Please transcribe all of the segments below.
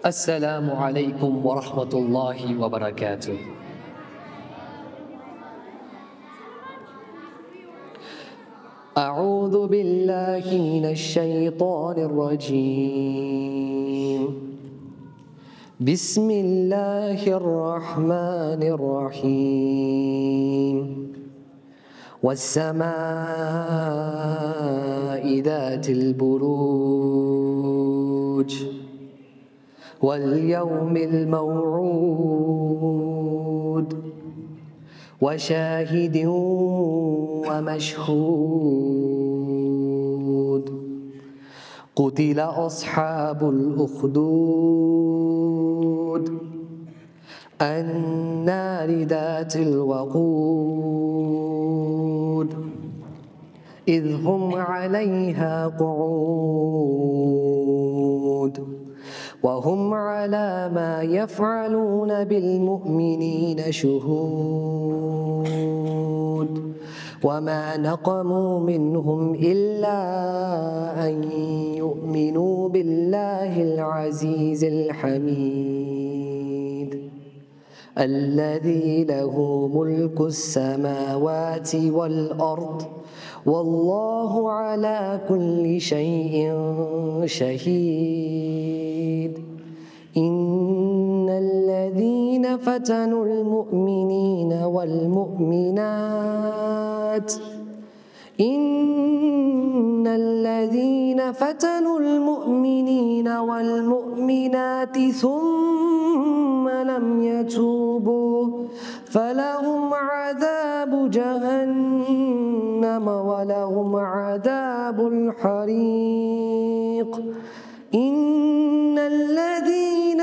Assalamu alaikum wa rahmatullahi wa barakatuh. أعوذ بالله من الشيطان الرجيم. بسم الله الرحمن الرحيم. والسماء ذات البروج واليوم الموعود وشاهد ومشهود. قتل أصحاب الأخدود النار ذات الوقود إذ هم عليها قعود وهم على ما يفعلون بالمؤمنين شهود. وما نقموا منهم إلا أن يؤمنوا بالله العزيز الحميد الذي له ملك السماوات والأرض والله على كل شيء شهيد. إن الذين فتنوا المؤمنين والمؤمنات ثم لم يتوبوا فلهم عذاب جهنم ولهم عذاب الحريق. إن الذين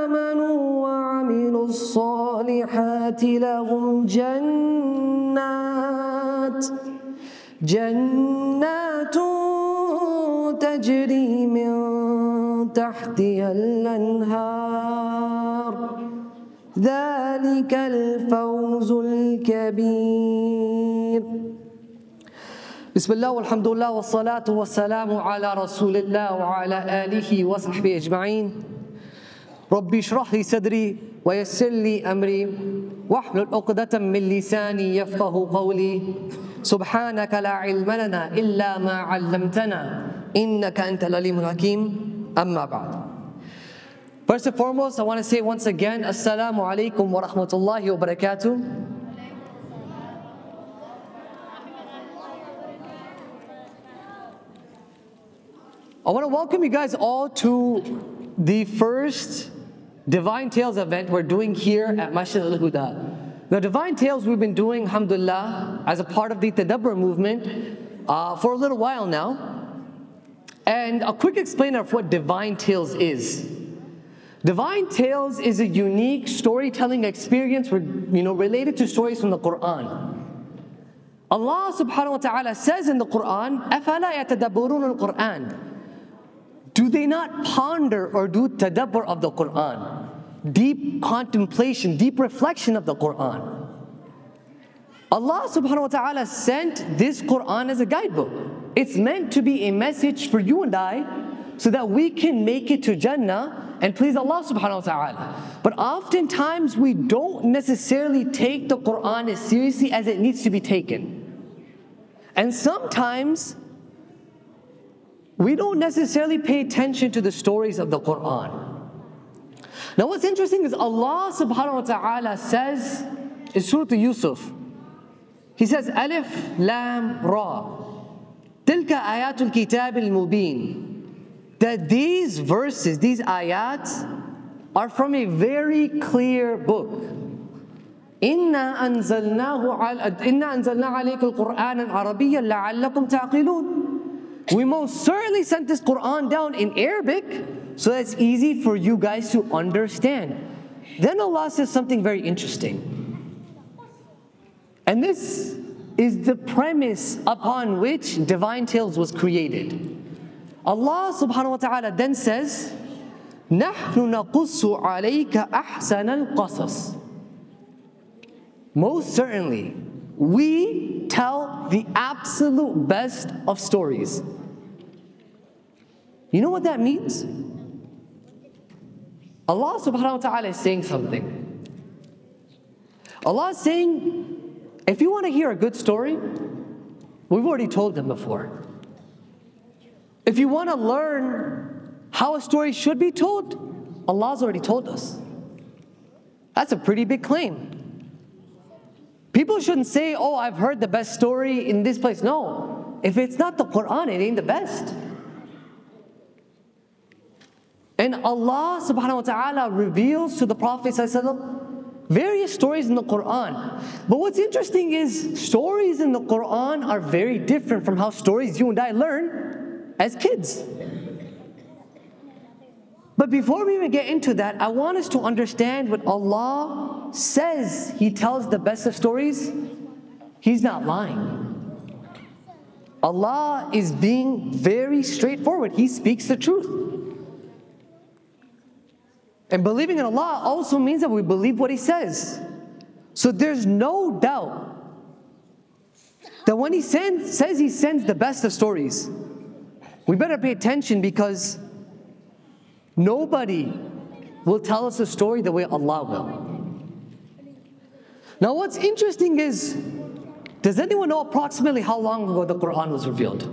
آمنوا وعملوا الصالحات لهم جنات تجري من تحتها الأنهار ذلك الفوز الكبير. بسم الله والحمد لله والصلاة والسلام على رسول الله وعلى آله وصحبه أجمعين. ربي اشرح لي صدري ويسر لي أمري واحلل عقدة من لساني يفقه قولي. سبحانك لا علم لنا إلا ما علمتنا إنك أنت العليم الحكيم. أما بعد. First and foremost, I want to say once again, Assalamu alaikum wa rahmatullahi wa barakatuh. I want to welcome you guys all to the first Divine Tales event we're doing here at Masjid Al-Huda. Now, Divine Tales we've been doing, alhamdulillah, as a part of the Tadabbur movement for a little while now. And a quick explainer of what Divine Tales is. Divine Tales is a unique storytelling experience related to stories from the Quran. Allah subhanahu wa ta'ala says in the Quran, أَفَلَا يَتَدَبُّرُونَ الْقُرْآنِ. Do they not ponder or do tadabbur of the Quran? Deep contemplation, deep reflection of the Quran. Allah subhanahu wa ta'ala sent this Quran as a guidebook. It's meant to be a message for you and I so that we can make it to Jannah and please Allah subhanahu wa ta'ala. But oftentimes we don't necessarily take the Quran as seriously as it needs to be taken. And sometimes we don't necessarily pay attention to the stories of the Quran. Now what's interesting is Allah subhanahu wa ta'ala says in Surah Yusuf, He says, Alif Lam Ra, Tilka Ayatul Kitab al-Mubin. That these verses, these ayats, are from a very clear book. Inna anzalna alayka al-Qur'an al-Arabiyya la'allakum ta'qilun. We most certainly sent this Quran down in Arabic so that it's easy for you guys to understand. Then Allah says something very interesting. And this is the premise upon which Divine Tales was created. Allah subhanahu wa ta'ala then says, نَحْنُ نَقُصُّ عَلَيْكَ أَحْسَنَ الْقَصَصِ. Most certainly, we tell the absolute best of stories. You know what that means? Allah subhanahu wa ta'ala is saying something. Allah is saying, if you want to hear a good story, we've already told them before. If you want to learn how a story should be told, Allah's already told us. That's a pretty big claim. People shouldn't say, oh, I've heard the best story in this place. No. If it's not the Quran, it ain't the best. And Allah subhanahu wa ta'ala reveals to the Prophet various stories in the Quran. But what's interesting is stories in the Quran are very different from how stories you and I learn as kids. But before we even get into that, I want us to understand what Allah says He tells the best of stories. He's not lying. Allah is being very straightforward. He speaks the truth. And believing in Allah also means that we believe what He says. So there's no doubt that when He says He sends the best of stories, we better pay attention, because nobody will tell us a story the way Allah will. Now what's interesting is, does anyone know approximately how long ago the Quran was revealed?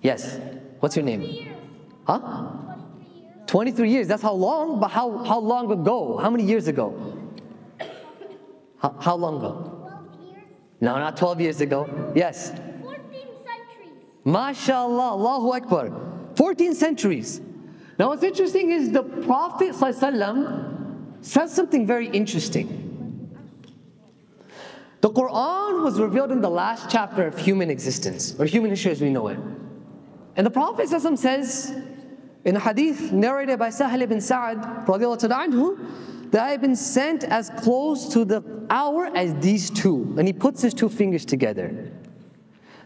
Yes. What's your name? Huh? 23 years. That's how long? But how long ago? How many years ago? How long ago? 12 years. No, not 12 years ago. Yes. 14 centuries. MashaAllah, Allahu Akbar. 14 centuries. Now what's interesting is the Prophet ﷺ says something very interesting. The Quran was revealed in the last chapter of human existence, or human history as we know it. And the Prophet ﷺ says, in a hadith narrated by Sahal ibn Sa'ad radiallahu anhu, that I have been sent as close to the hour as these two. And he puts his two fingers together.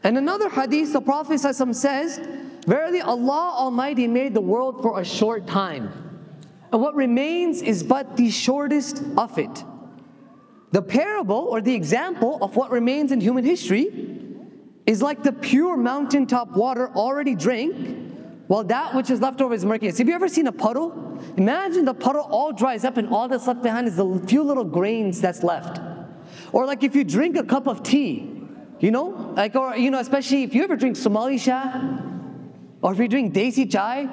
And another hadith, the Prophet says, verily Allah Almighty made the world for a short time, and what remains is but the shortest of it. The parable, or the example of what remains in human history, is like the pure mountaintop water already drank, while that which is left over is murky. Have you ever seen a puddle? Imagine the puddle all dries up and all that's left behind is the few little grains that's left. Or like if you drink a cup of tea, you know, like, or you know, especially if you ever drink Somali Shah, or if you drink Desi Chai,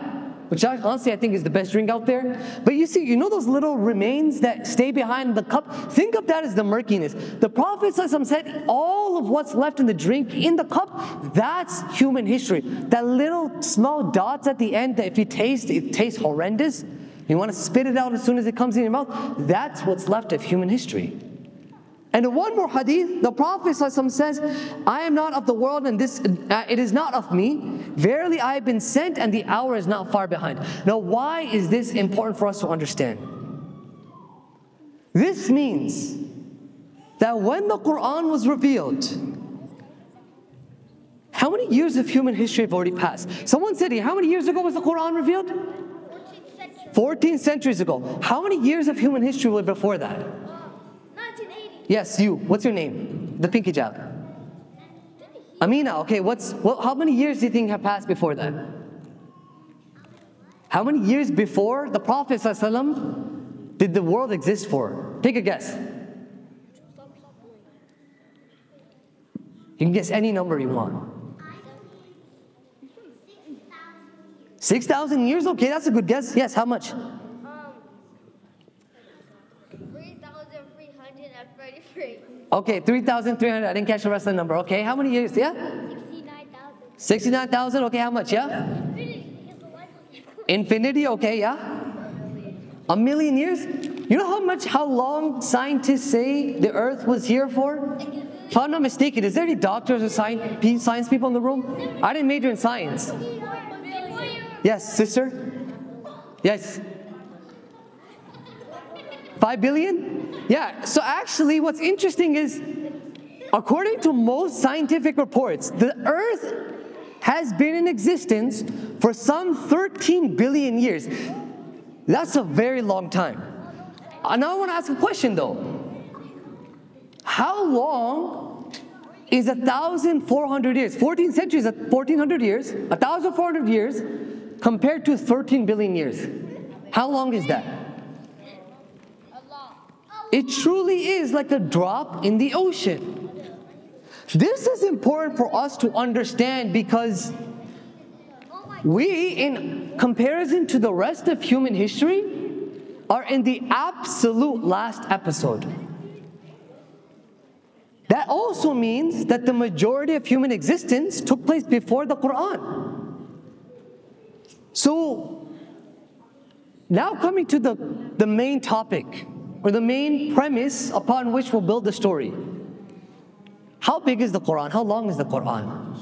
which honestly I think is the best drink out there. But you see, you know those little remains that stay behind the cup? Think of that as the murkiness. The Prophet said, all of what's left in the drink, in the cup, that's human history. That little small dots at the end that if you taste, it tastes horrendous. You want to spit it out as soon as it comes in your mouth. That's what's left of human history. And in one more hadith, the Prophet says, I am not of the world, and it is not of me. Verily I have been sent, and the hour is not far behind. Now why is this important for us to understand? This means that when the Quran was revealed, how many years of human history have already passed? Someone said here, how many years ago was the Quran revealed? 14 centuries. 14 centuries ago. How many years of human history were before that? 1980. Yes, you. What's your name? The pink hijab. Amina. Okay, how many years do you think have passed before that? How many years before the Prophet ﷺ did the world exist for? Take a guess. You can guess any number you want. 6,000 years? Okay, that's a good guess. Yes, how much? 3,333. Okay, 3,300. I didn't catch the rest of the number. Okay, how many years? Yeah? 69,000. 69,000. Okay, how much? Yeah? Infinity. Okay, yeah? A million years? You know how long scientists say the earth was here for? If I'm not mistaken, is there any doctors or science people in the room? I didn't major in science. Yes, sister? Yes. 5 billion? Yeah, so actually what's interesting is, according to most scientific reports, the earth has been in existence for some 13 billion years. That's a very long time. Now I want to ask a question though. How long is 1,400 years? 14 centuries, 1,400 years, 1,400 years compared to 13 billion years. How long is that? It truly is like a drop in the ocean. This is important for us to understand because we, in comparison to the rest of human history, are in the absolute last episode. That also means that the majority of human existence took place before the Quran. So, now coming to the main topic, or the main premise upon which we'll build the story. How big is the Quran? How long is the Quran?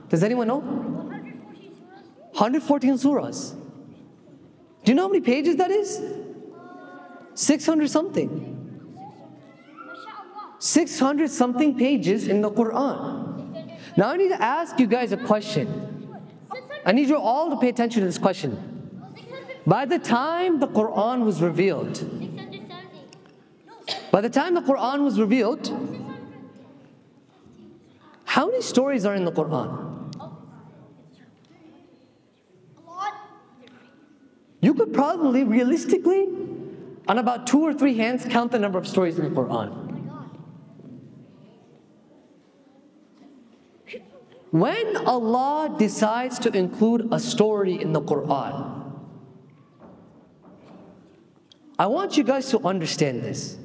Does anyone know? 114 surahs. Do you know how many pages that is? 600 something. 600 something pages in the Quran. Now I need to ask you guys a question. I need you all to pay attention to this question. By the time the Quran was revealed, how many stories are in the Quran? You could probably, realistically, on about 2 or 3 hands, count the number of stories in the Quran. When Allah decides to include a story in the Quran, I want you guys to understand this.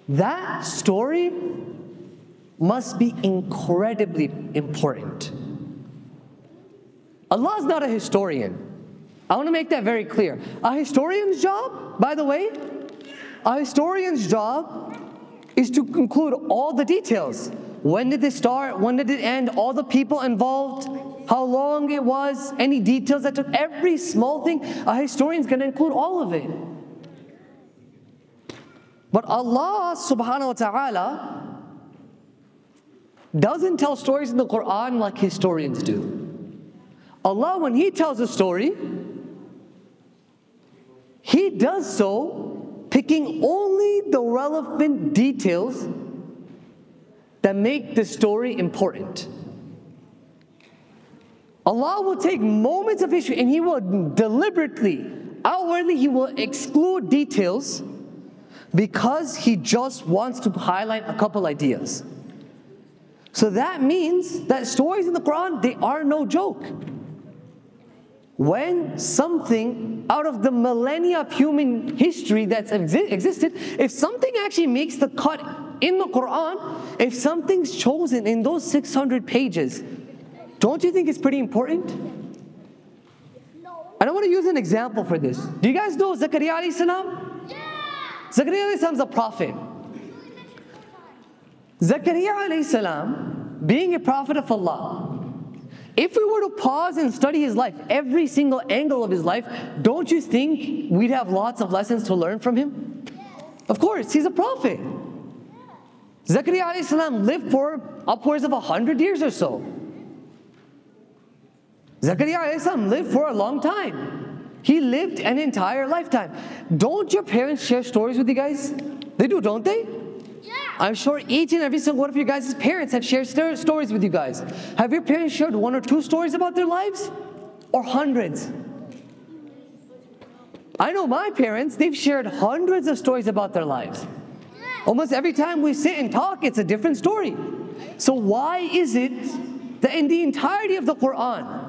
That story must be incredibly important. Allah is not a historian. I want to make that very clear. A historian's job, by the way, a historian's job is to include all the details. When did it start? When did it end? All the people involved, how long it was, any details that took, every small thing. A historian's going to include all of it. But Allah subhanahu wa ta'ala doesn't tell stories in the Quran like historians do. Allah, when He tells a story, He does so picking only the relevant details that make the story important. Allah will take moments of history and He will deliberately, outwardly, He will exclude details because He just wants to highlight a couple ideas. So that means that stories in the Quran, they are no joke. When something out of the millennia of human history that's existed, if something actually makes the cut in the Quran, if something's chosen in those 600 pages, don't you think it's pretty important? And I want to use an example for this. Do you guys know Zakaria alayhi salam? Yeah! Zakaria alayhi salam is a prophet. Zakaria alayhi salam, being a prophet of Allah, if we were to pause and study his life, every single angle of his life, don't you think we'd have lots of lessons to learn from him? Of course, he's a prophet. Zakaria alayhi salam lived for upwards of 100 years or so. Zakaria alayhi salam lived for a long time. He lived an entire lifetime. Don't your parents share stories with you guys? They do, don't they? Yeah. I'm sure each and every single one of your guys' parents have shared stories with you guys. Have your parents shared 1 or 2 stories about their lives? Or hundreds? I know my parents, they've shared hundreds of stories about their lives. Almost every time we sit and talk, it's a different story. So why is it that in the entirety of the Quran,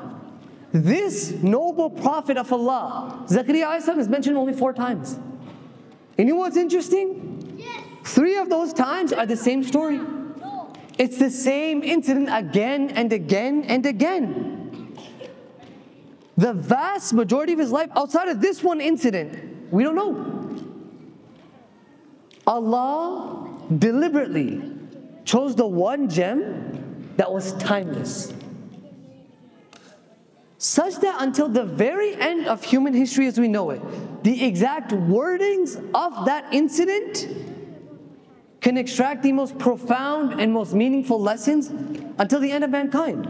this noble prophet of Allah, Zakaria alayhi salam, is mentioned only 4 times? And you know what's interesting? Yes. 3 of those times are the same story. No. It's the same incident again and again and again. The vast majority of his life, outside of this one incident, we don't know. Allah deliberately chose the one gem that was timeless, such that until the very end of human history as we know it, the exact wordings of that incident can extract the most profound and most meaningful lessons until the end of mankind.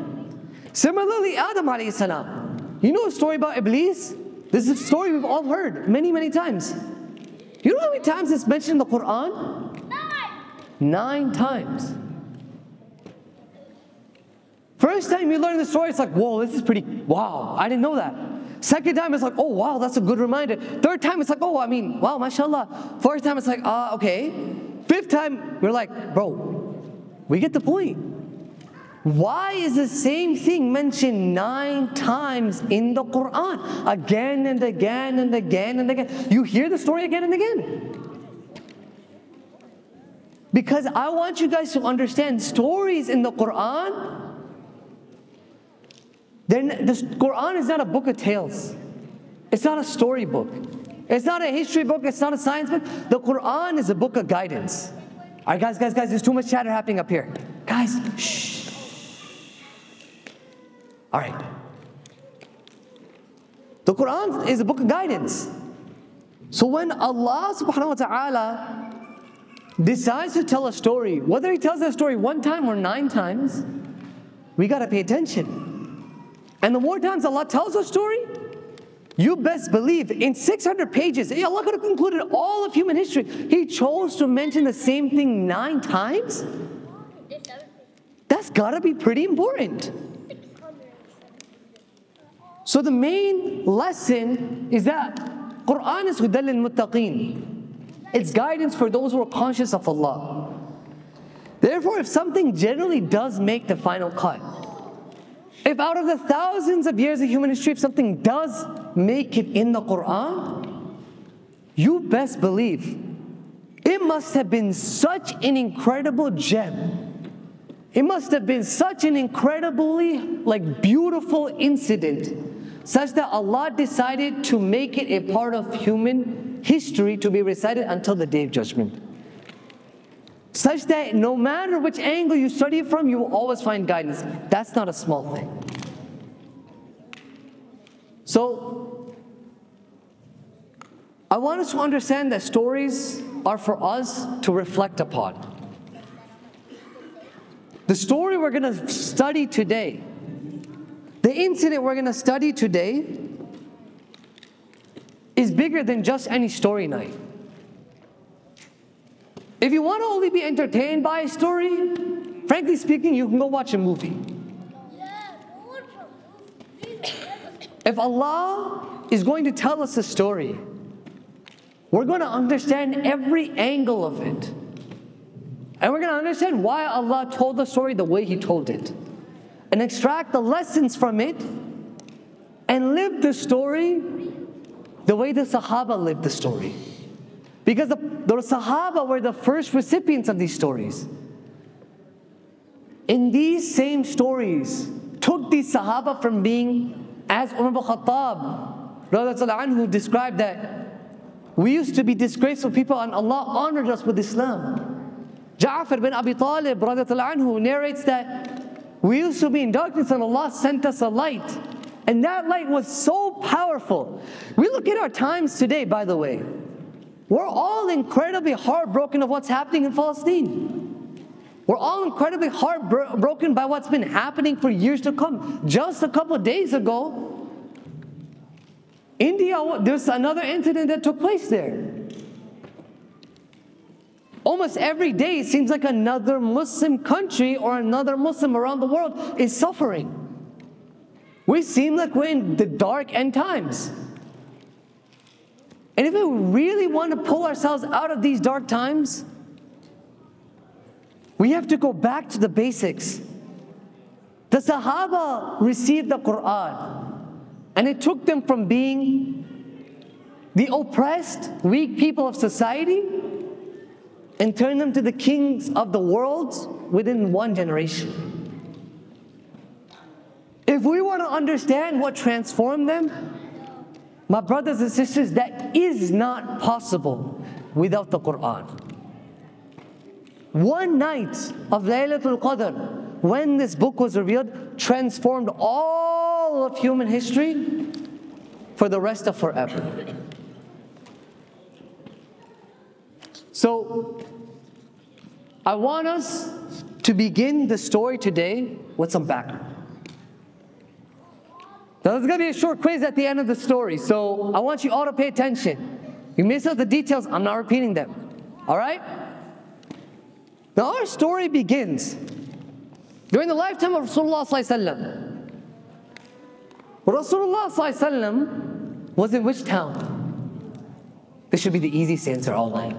Similarly, Adam alayhi salam. You know a story about Iblis? This is a story we've all heard many, many times. You know how many times it's mentioned in the Quran? 9 times. First time you learn the story, it's like, whoa, this is pretty, wow, I didn't know that. Second time, it's like, oh wow, that's a good reminder. Third time, it's like, oh, I mean, wow, mashallah. Fourth time, it's like, okay. Fifth time, we're like, bro, we get the point. Why is the same thing mentioned 9 times in the Quran? Again and again and again and again. You hear the story again and again. Because I want you guys to understand stories in the Quran. Then the Quran is not a book of tales. It's not a story book. It's not a history book. It's not a science book. The Quran is a book of guidance. All right, guys, there's too much chatter happening up here. Guys, shh. All right. The Quran is a book of guidance. So when Allah subhanahu wa ta'ala decides to tell a story, whether He tells that story 1 time or 9 times, we got to pay attention. And the more times Allah tells a story, you best believe in 600 pages, Allah could have concluded all of human history. He chose to mention the same thing 9 times? That's got to be pretty important. So the main lesson is that Quran is Huda lil-Muttaqeen. It's guidance for those who are conscious of Allah. Therefore, if something generally does make the final cut, if out of the thousands of years of human history, if something does make it in the Quran, you best believe it must have been such an incredible gem. It must have been such an incredibly beautiful incident, such that Allah decided to make it a part of human history to be recited until the Day of Judgment. Such that no matter which angle you study it from, you will always find guidance. That's not a small thing. So, I want us to understand that stories are for us to reflect upon. The story we're going to study today, the incident we're going to study today, is bigger than just any story night. If you want to only be entertained by a story, frankly speaking, you can go watch a movie. If Allah is going to tell us a story, we're going to understand every angle of it. And we're going to understand why Allah told the story the way He told it. And extract the lessons from it and live the story the way the Sahaba lived the story. Because the Sahaba were the first recipients of these stories. In these same stories, took these Sahaba from being, as Umar ibn Khattab anhu described, that we used to be disgraceful people and Allah honored us with Islam. Ja'far bin Abi Talib anhu narrates that we used to be in darkness and Allah sent us a light. And that light was so powerful. We look at our times today, by the way. We're all incredibly heartbroken of what's happening in Palestine. We're all incredibly heartbroken by what's been happening for years to come. Just a couple of days ago, India, there's another incident that took place there. Almost every day, it seems like another Muslim country or another Muslim around the world is suffering. We seem like we're in the dark end times. And if we really want to pull ourselves out of these dark times, we have to go back to the basics. The Sahaba received the Quran, and it took them from being the oppressed, weak people of society and turned them to the kings of the world within 1 generation. If we want to understand what transformed them, my brothers and sisters, that is not possible without the Quran. One night of Laylatul Qadr, when this book was revealed, transformed all of human history for the rest of forever. So, I want us to begin the story today with some background. Now, there's going to be a short quiz at the end of the story, so I want you all to pay attention. You miss out the details, I'm not repeating them. All right? Now, our story begins during the lifetime of Rasulullah ﷺ, Rasulullah ﷺ was in which town? This should be the easiest answer online.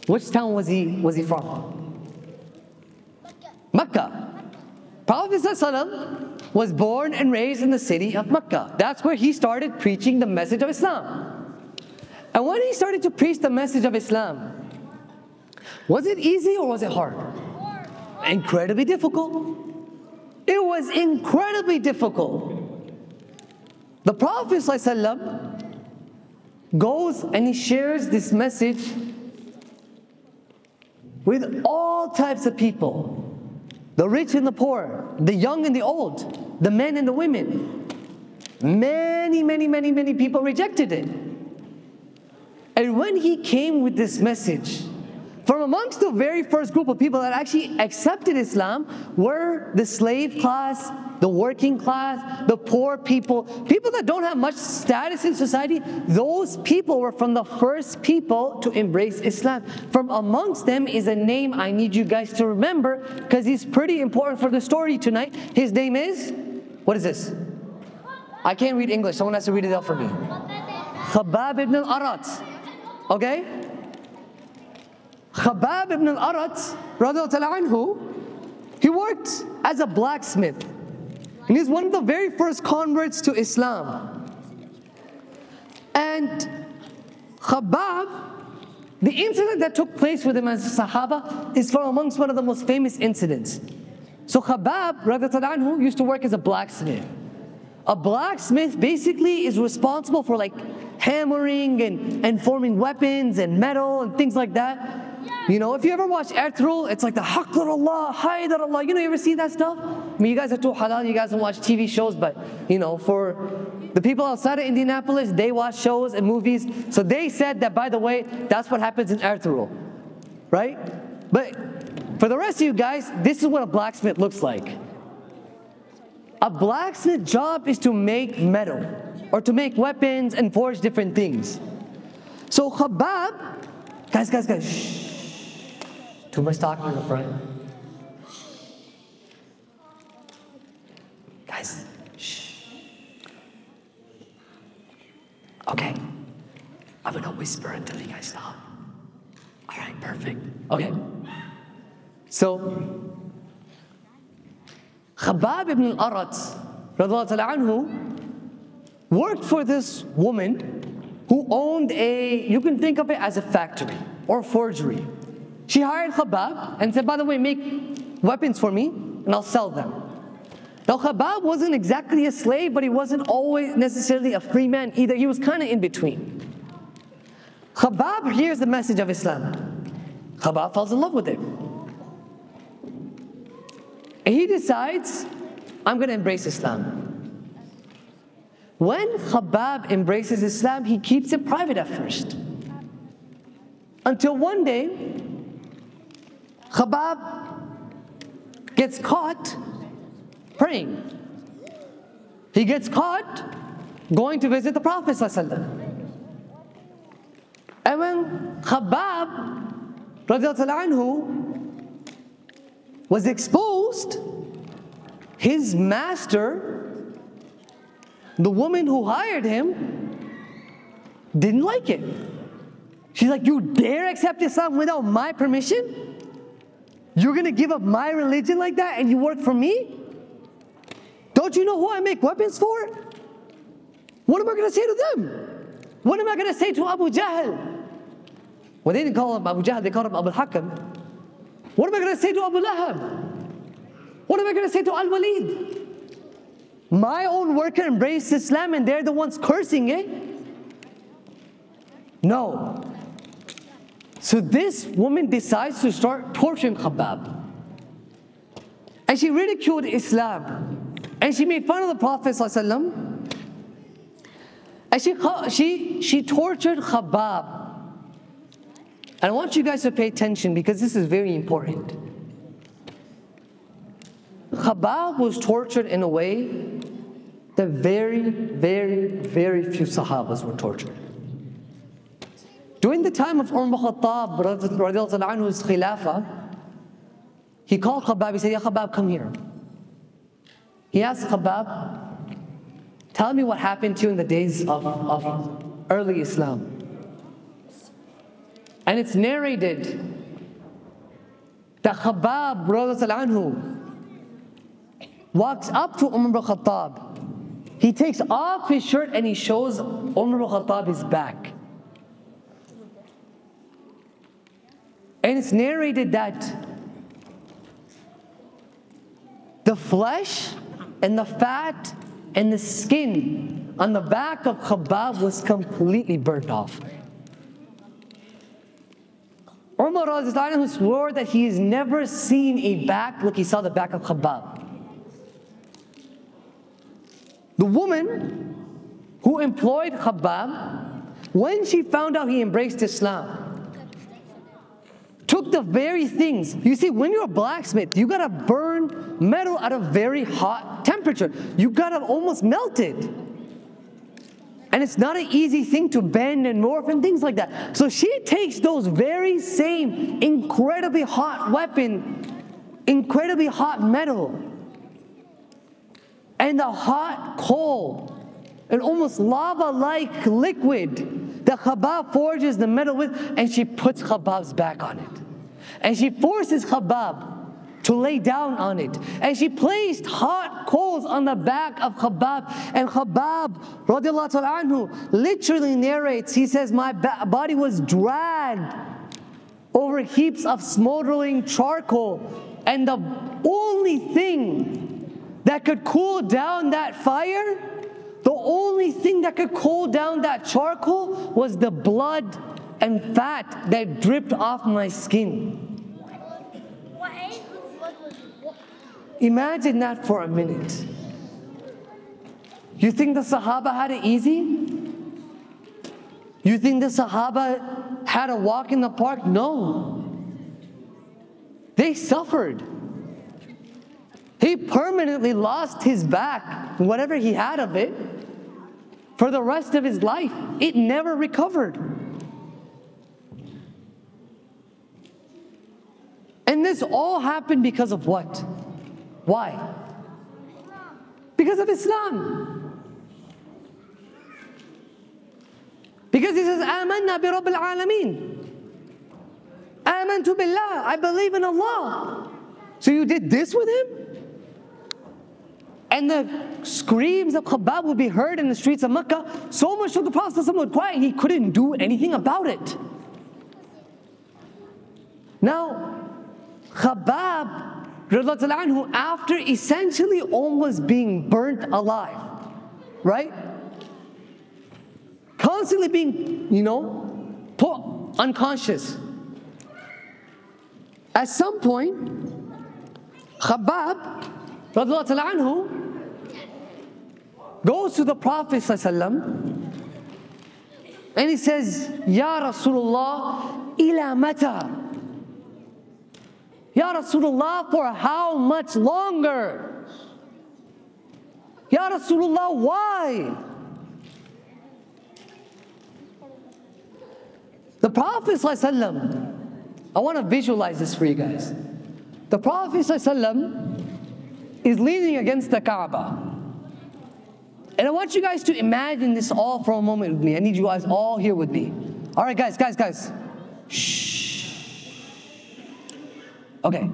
Which town was he from? Mecca. Prophet ﷺ was born and raised in the city of Mecca. That's where he started preaching the message of Islam. And when he started to preach the message of Islam, was it easy or was it hard? Incredibly difficult. It was incredibly difficult. The Prophet ﷺ goes and he shares this message with all types of people. The rich and the poor, the young and the old, the men and the women. Many people rejected it. And when he came with this message, from amongst the very first group of people that actually accepted Islam were the slave class, the working class, the poor people, people that don't have much status in society. Those people were from the first people to embrace Islam. From amongst them is a name I need you guys to remember because he's pretty important for the story tonight. His name is, what is this? I can't read English, someone has to read it out for me. Khabbab ibn al-Arat. Okay? Khabbab ibn al-Arat, radiallahu anhu, he worked as a blacksmith. And he's one of the very first converts to Islam. And Khabbab, the incident that took place with him as a Sahaba is from amongst one of the most famous incidents. So Khabbab, radiallahu anhu, used to work as a blacksmith. A blacksmith basically is responsible for like hammering and forming weapons and metal and things like that. You know, if you ever watch Ertugrul, it's like the Haqq Allah, Haydar Allah. You know, you ever see that stuff? I mean, you guys are too halal, you guys don't watch TV shows, but you know, for the people outside of Indianapolis, they watch shows and movies. So they said that, by the way, that's what happens in Ertugrul, right? But for the rest of you guys, this is what a blacksmith looks like. A blacksmith job is to make metal or to make weapons and forge different things. So Khabbab, guys, shh. Too much talking in the front. Guys, shh. Okay, I'm gonna whisper until you guys stop. All right, perfect. Okay. So, Khabbab ibn al-Arat, radiallahu anhu, worked for this woman who owned you can think of it as a factory or forgery. She hired Khabbab and said, by the way, make weapons for me and I'll sell them. Now Khabbab wasn't exactly a slave, but he wasn't always necessarily a free man either. He was kind of in between. Khabbab hears the message of Islam. Khabbab falls in love with it. And he decides, I'm going to embrace Islam. When Khabbab embraces Islam, he keeps it private at first. Until one day, Khabbab gets caught praying. He gets caught going to visit the Prophet ﷺ. And when Khabbab radiallahu anhu was exposed, his master, the woman who hired him, didn't like it. She's like, you dare accept Islam without my permission? You're going to give up my religion like that and you work for me? Don't you know who I make weapons for? What am I going to say to them? What am I going to say to Abu Jahl? Well, they didn't call him Abu Jahl, they called him Abu Hakam. What am I going to say to Abu Lahab? What am I going to say to Al-Walid? My own worker embraced Islam and they're the ones cursing it? No. So this woman decides to start torturing Khabbab. And she ridiculed Islam. And she made fun of the Prophet ﷺ. And she tortured Khabbab. And I want you guys to pay attention because this is very important. Khabbab was tortured in a way that very few Sahabas were tortured. During the time of Umar Khattab radiallahu anhu's khilafah, he called Khabbab, he said, Ya Khabbab, come here. He asked Khabbab, Tell me what happened to you in the days of early Islam. And it's narrated that Khabbab radiallahu anhu walks up to Umar ibn Khattab. He takes off his shirt and he shows Umar ibn Khattab his back. And it's narrated that the flesh and the fat and the skin on the back of Khabbab was completely burnt off. Umar radiallahu anhu swore that he has never seen a back like he saw the back of Khabbab. The woman who employed Khabbab, when she found out he embraced Islam, took the very things. You see, when you're a blacksmith, you gotta burn metal at a very hot temperature. You gotta almost melt it. And it's not an easy thing to bend and morph and things like that. So she takes those very same incredibly hot weapon, incredibly hot metal, and the hot coal, an almost lava-like liquid that Khabbab forges the metal with, and she puts Khabbab's back on it. And she forces Khabbab to lay down on it. And she placed hot coals on the back of Khabbab. And Khabbab radiallahu ta'ala anhu literally narrates, he says, my body was dragged over heaps of smoldering charcoal. And the only thing that could cool down that fire, the only thing that could cool down that charcoal was the blood and fat that dripped off my skin. Imagine that for a minute. You think the Sahaba had it easy? You think the Sahaba had a walk in the park? No. They suffered. He permanently lost his back, whatever he had of it, for the rest of his life. It never recovered. And this all happened because of what? Why? Because of Islam. Because he says, آمنا برب العالمين. آمنت بالله. I believe in Allah. So you did this with him? And the screams of Khabbab would be heard in the streets of Mecca, so much so the Prophet would cry and he couldn't do anything about it. Now, Khabbab, after essentially almost being burnt alive, right? Constantly being, put unconscious. At some point, Khabbab goes to the Prophet ﷺ and he says, Ya Rasulullah, ila mata? Ya Rasulullah, for how much longer? Ya Rasulullah, why? The Prophet ﷺ, I want to visualize this for you guys. The Prophet ﷺ is leaning against the Kaaba. And I want you guys to imagine this all for a moment with me. I need you guys all here with me. All right, guys. Shh. Okay.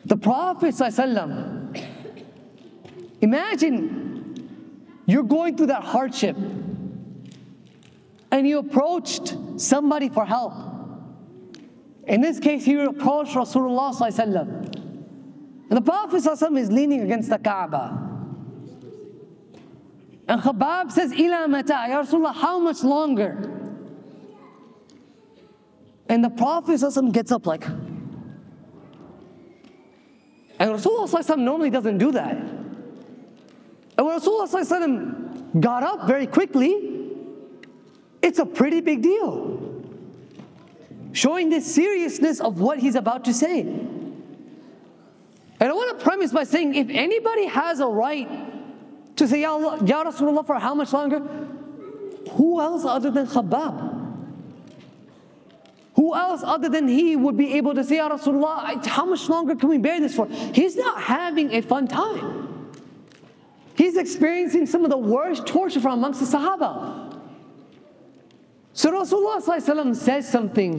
The Prophet ﷺ, imagine you're going through that hardship and you approached somebody for help. In this case, he approached Rasulullah ﷺ. And the Prophet ﷺ is leaning against the Kaaba. And Khabbab says, Ila mata, Ya Rasulullah, how much longer? And the Prophet ﷺ gets up like, and Rasulullah ﷺ normally doesn't do that. And when Rasulullah ﷺ got up very quickly, it's a pretty big deal. Showing the seriousness of what he's about to say. And I want to premise by saying, if anybody has a right to say, Ya Rasulullah, for how much longer? Who else other than Khabbab? Who else other than he would be able to say, Ya Rasulullah, how much longer can we bear this for? He's not having a fun time. He He's experiencing some of the worst torture from amongst the Sahaba. So Rasulullah ﷺ says something,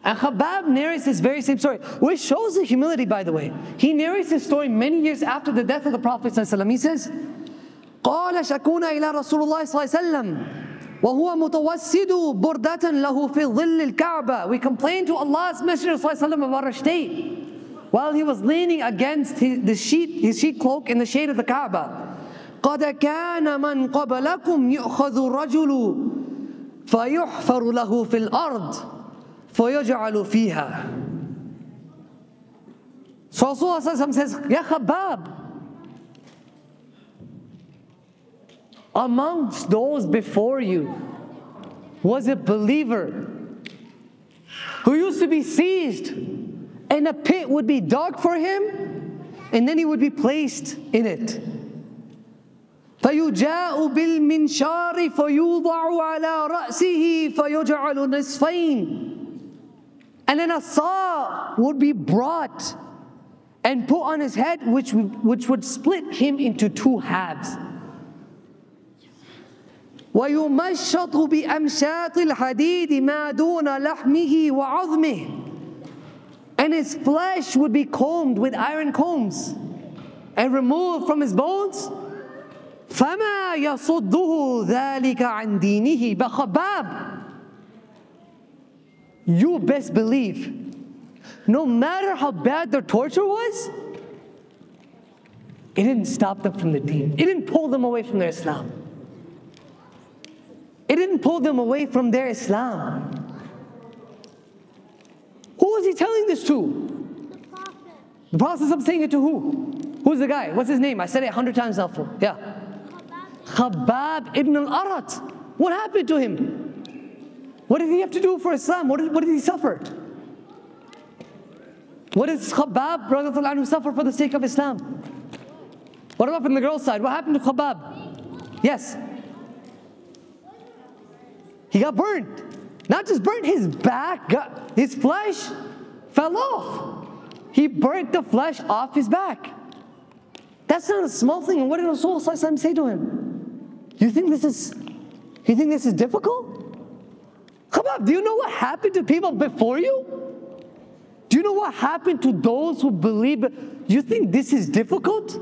and Khabbab narrates this very same story, which shows the humility, by the way. He narrates this story many years after the death of the Prophet ﷺ. He says, قال شكونا إلى رسول الله صلى الله عليه وسلم وهو متوسد بردة له في ظل الكعبة. We complained to Allah's Messenger صلى الله عليه وسلم about our state while he was leaning against his sheet cloak in the shade of the Kaaba. قد كان من قبلكم يؤخذ الرجل فيحفر له في الأرض فيجعل فيها. So Rasulullah says, Ya Khabbab, amongst those before you was a believer who used to be seized, and a pit would be dug for him, and then he would be placed in it. فَيُجَاءُ بِالْمِنْشَارِ فَيُوضَعُ عَلَى رَأْسِهِ فَيُجْعَلُ نِصْفَيْنِ. And then a saw would be brought and put on his head, which would split him into two halves. وَيُمَشَّطُ بِأَمْشَاطِ الْحَدِيدِ مَا دُونَ لَحْمِهِ وَعَظْمِهِ. And his flesh would be combed with iron combs and removed from his bones. فَمَا يَصُدُّهُ ذَلِكَ عَنْ دِينِهِ. But Khabbab, you best believe, no matter how bad their torture was, it didn't stop them from the deen. It didn't pull them away from their Islam. It didn't pull them away from their Islam. Who was he telling this to? The Prophet. The Prophet is saying it to who? Who's the guy? What's his name? I said it 100 times now. Yeah. Khabbab ibn al-Arat. What happened to him? What did he have to do for Islam? What did he suffer? What does Khabbab radiallahu anhu suffer for the sake of Islam? What about from the girl's side? What happened to Khabbab? Yes. He got burned. Not just burnt, his back, his flesh fell off. He burnt the flesh off his back. That's not a small thing. And what did Rasulullah say to him? You think this is difficult? Khabbab, do you know what happened to people before you? Do you know what happened to those who believe? You think this is difficult?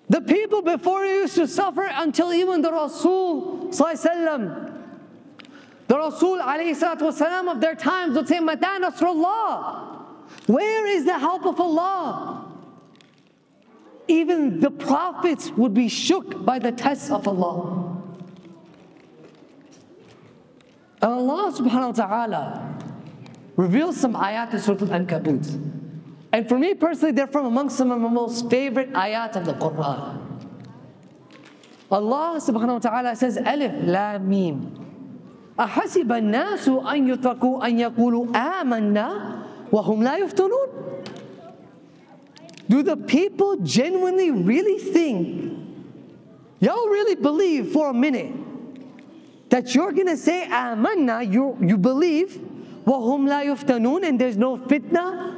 The people before you used to suffer until even the Rasul ﷺ, the Rasul ﷺ of their times would say, Mata Nasrullah? Where is the help of Allah? Even the prophets would be shook by the tests of Allah. And Allah subhanahu wa ta'ala reveals some ayat in Surah Al-Ankabut. And for me personally, they're from amongst some of my most favorite ayat of the Quran. Allah subhanahu wa ta'ala says, Alif Lam Mim. أَحَسِبَ النَّاسُ أَن يُتْرَكُوا أَن يَقُولُوا آمَنَّا وَهُمْ لَا يُفْتَنُونَ. Do the people genuinely really think, y'all really believe for a minute that you're going to say amanna, you believe, وَهُمْ لَا يُفْتَنُونَ, and there's no fitna,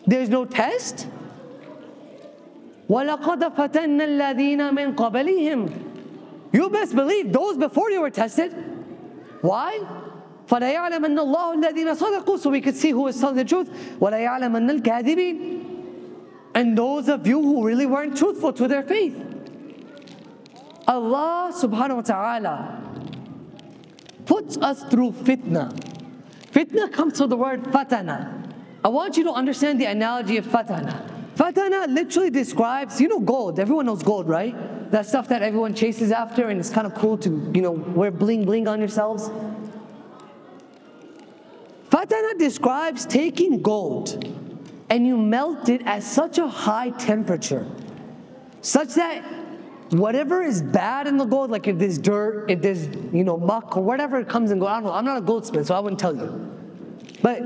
there's no test? وَلَقَدْ فَتَنَّ الَّذِينَ مِنْ قَبَلِهِمْ. You best believe those before you were tested. Why? فَلَيَعْلَمَنَّ اللَّهُ الَّذِينَ صَدَقُوا, so we could see who is telling the truth. وَلَيَعْلَمَنَّ الْكَاذِبِينَ, and those of you who really weren't truthful to their faith. Allah subhanahu wa ta'ala puts us through fitna. Fitna comes from the word fatana. I want you to understand the analogy of fatana. Fatana literally describes, gold. Everyone knows gold, right? That stuff that everyone chases after, and it's kind of cool to, wear bling bling on yourselves. Fatana describes taking gold and you melt it at such a high temperature, such that whatever is bad in the gold, like if there's dirt, if there's muck or whatever comes in gold, I don't know, I'm not a goldsmith, so I wouldn't tell you. But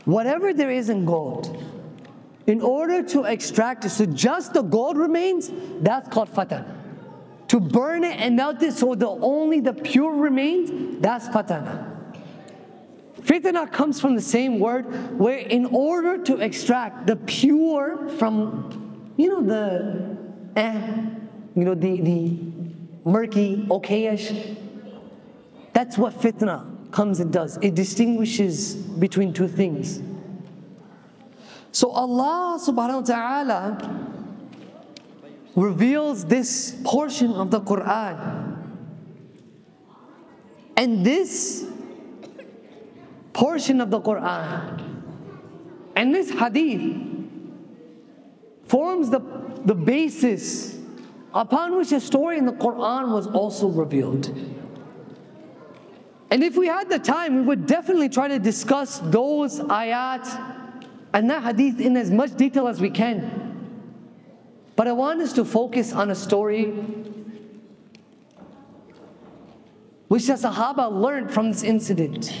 whatever there is in gold, in order to extract it, so just the gold remains, that's called fatana. To burn it and melt it so only the pure remains, that's fatana. Fitna comes from the same word, where in order to extract the pure from, the murky, okayish, that's what fitna comes and does. It distinguishes between two things. So Allah subhanahu wa ta'ala reveals this portion of the Quran. And this portion of the Quran and this hadith forms the basis upon which a story in the Quran was also revealed. And if we had the time, we would definitely try to discuss those ayat and that hadith in as much detail as we can. But I want us to focus on a story which the Sahaba learned from this incident,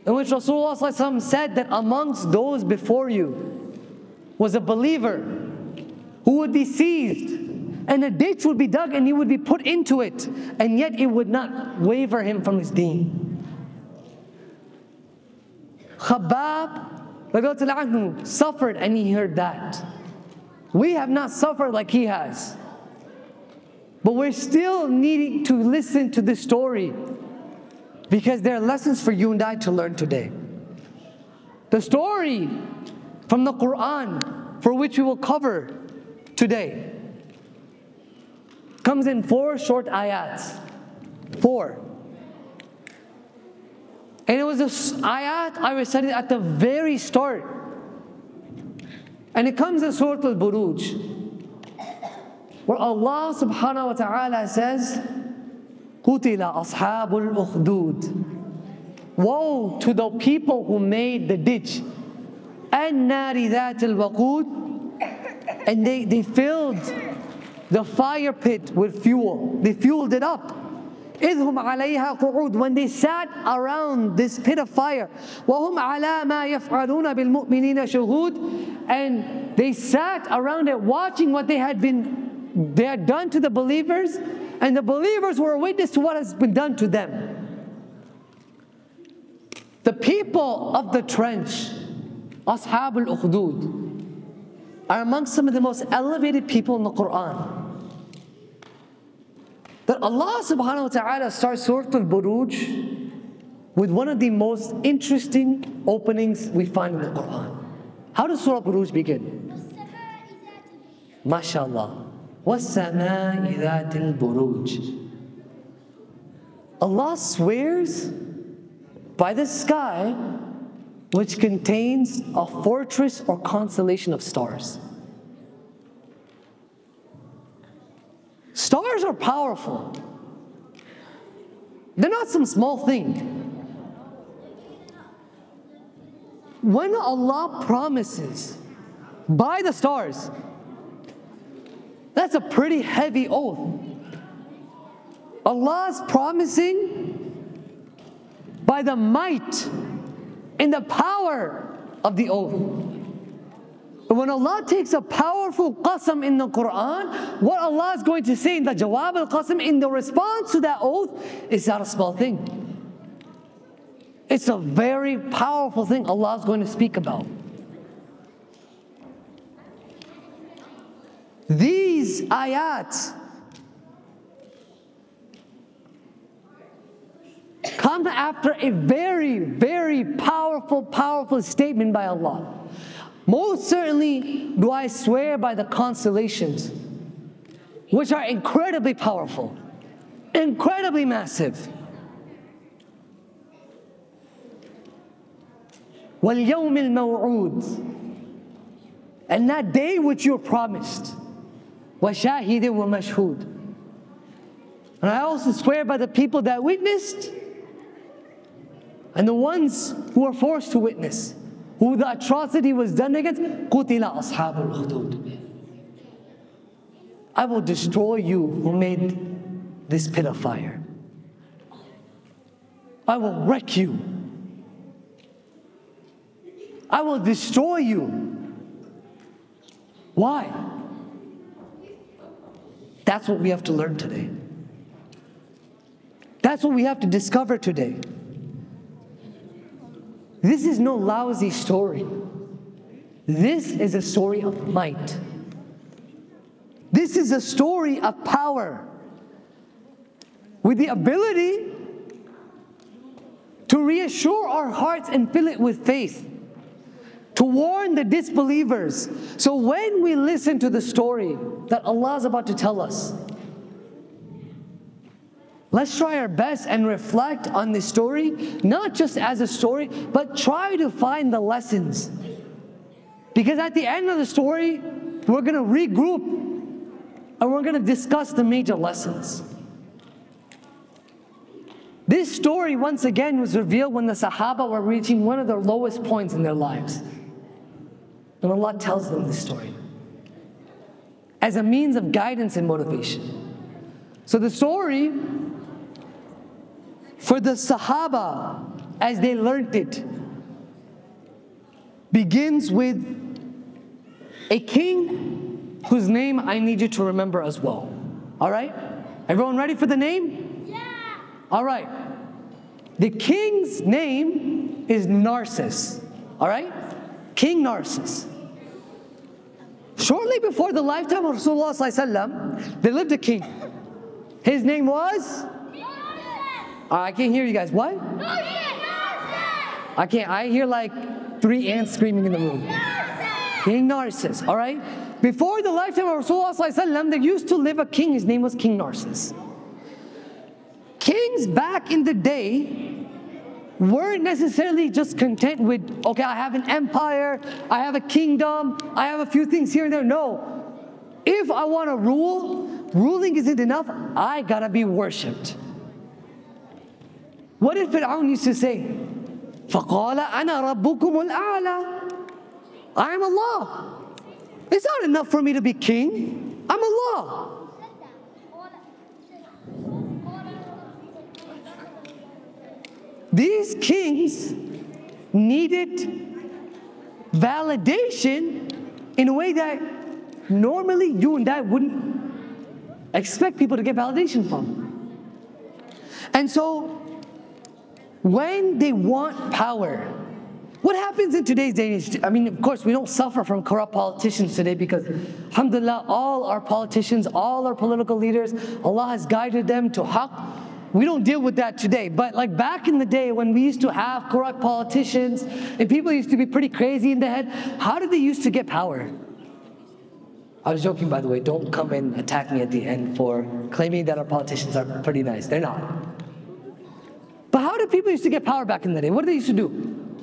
in which Rasulullah ﷺ said that amongst those before you was a believer who would be seized, and a ditch would be dug and he would be put into it, and yet it would not waver him from his deen. Khabbab radiyallahu anhu suffered and he heard that. We have not suffered like he has, but we're still needing to listen to this story because there are lessons for you and I to learn today. The story from the Quran, for which we will cover today, comes in 4 short ayats. 4. And it was this ayat I recited at the very start. And it comes in Surah Al-Buruj, where Allah subhanahu wa ta'ala says, قُتِلَ أَصْحَابُ الْأُخْدُودِ. Woe to the people who made the ditch. النَّارِ ذَاتِ الْوَقُودِ. And they filled the fire pit with fuel. They fueled it up. إِذْ هُمْ عَلَيْهَا قُعُودٌ. When they sat around this pit of fire. وَهُمْ عَلَى مَا يَفْعَلُونَ بِالْمُؤْمِنِينَ شُهُودٌ. And they sat around it watching what they had done to the believers, and the believers were a witness to what has been done to them. The people of the trench, Ashab al-Ukhdud, are amongst some of the most elevated people in the Quran. That Allah subhanahu wa ta'ala starts Surah Al-Buruj with one of the most interesting openings we find in the Quran. How does Surah Al-Buruj begin? MashaAllah. وَالسَّمَاءِ ذَاتِ الْبُرُوجِ. Allah swears by the sky which contains a fortress or constellation of stars. Stars are powerful. They're not some small thing. When Allah promises by the stars, that's a pretty heavy oath. Allah's promising by the might and the power of the oath. And when Allah takes a powerful qasam in the Quran, what Allah is going to say in the jawab al-qasam, in the response to that oath, is not a small thing. It's a very powerful thing Allah is going to speak about. These ayats come after a very, very powerful statement by Allah. Most certainly do I swear by the constellations, which are incredibly powerful, incredibly massive. وَالْيَوْمِ الْمَوْعُودِ. And that day which you are promised. وَشَاهِدٍ وَمَشْهُودٍ. And I also swear by the people that witnessed and the ones who were forced to witness, who the atrocity was done against. قُتِلَ أَصْحَابُ الْأُخْدُودِ. I will destroy you who made this pit of fire. I will wreck you. I will destroy you. Why? That's what we have to learn today. That's what we have to discover today. This is no lousy story. This is a story of might. This is a story of power, with the ability to reassure our hearts and fill it with faith, to warn the disbelievers. So when we listen to the story that Allah is about to tell us, let's try our best and reflect on this story, not just as a story, but try to find the lessons. Because at the end of the story, we're going to regroup and we're going to discuss the major lessons. This story, once again, was revealed when the Sahaba were reaching one of their lowest points in their lives. And Allah tells them this story as a means of guidance and motivation. So the story for the Sahaba, as they learned it, begins with a king whose name I need you to remember as well. All right? Everyone ready for the name? Yeah. All right. The king's name is Narcissus. All right? King Narcissus. Shortly before the lifetime of Rasulullah ﷺ, there lived a king. His name was? I can't hear you guys. What? I can't. I hear like 3 ants screaming in the room. King Narcissus. All right? Before the lifetime of Rasulullah ﷺ, there used to live a king. His name was King Narcissus. Kings back in the day weren't necessarily just content with, okay, I have an empire, I have a kingdom, I have a few things here and there. No. If I want to rule, ruling isn't enough. I gotta be worshipped. What did Fir'aun used to say? فَقَالَ أَنَا رَبُّكُمُ الْأَعْلَى. I am Allah. It's not enough for me to be king. I'm Allah. These kings needed validation in a way that normally you and I wouldn't expect people to get validation from. And so, when they want power, what happens in today's day and age? I mean, of course, we don't suffer from corrupt politicians today because, alhamdulillah, all our politicians, all our political leaders, Allah has guided them to haqq. We don't deal with that today. But like back in the day when we used to have corrupt politicians and people used to be pretty crazy in the head, how did they used to get power? I was joking, by the way. Don't come and attack me at the end for claiming that our politicians are pretty nice. They're not. But how did people used to get power back in the day? What did they used to do?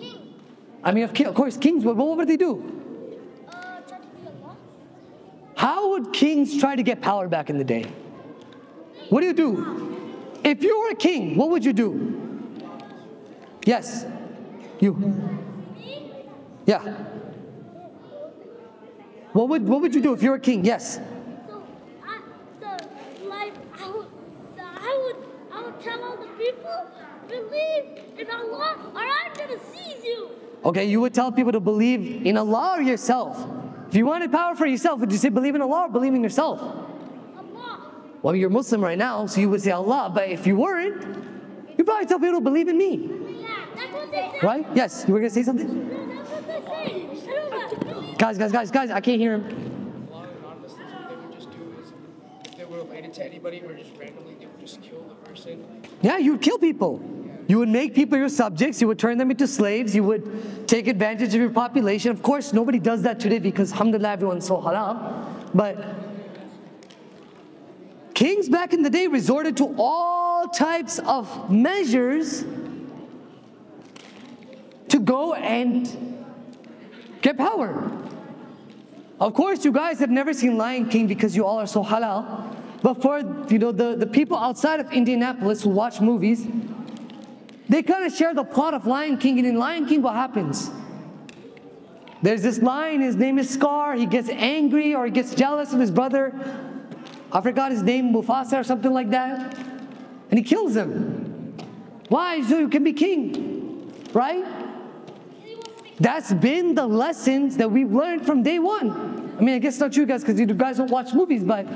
King. I mean, of course, kings, what would they do? Try to be Allah. How would kings try to get power back in the day? What do you do? If you were a king, what would you do? Yes. You. Yeah. What would you do if you were a king? Yes. So, I would tell all the people, believe in Allah, or I'm gonna seize you. Okay, you would tell people to believe in Allah or yourself. If you wanted power for yourself, would you say believe in Allah or believe in yourself? Allah. Well, you're Muslim right now, so you would say Allah. But if you weren't, you'd probably tell people to believe in me. Yeah, that's what they say. Right? Yes. You were gonna say something? No, that's what they say. Guys, I can't hear him. A lot of anonymous things what they would just do is, if they were related to anybody or just randomly, they would just kill the person. Yeah, you would kill people. You would make people your subjects. You would turn them into slaves. You would take advantage of your population. Of course, nobody does that today because, alhamdulillah, everyone's so halal. But kings back in the day resorted to all types of measures to go and get power. Of course, you guys have never seen Lion King because you all are so halal. But for the people outside of Indianapolis who watch movies, they kind of share the plot of Lion King. And in Lion King, what happens? There's this lion, his name is Scar. He gets angry or he gets jealous of his brother. I forgot his name, Mufasa or something like that. And he kills him. Why? So you can be king. Right? That's been the lessons that we've learned from day one. I mean, I guess not you guys because you guys don't watch movies, but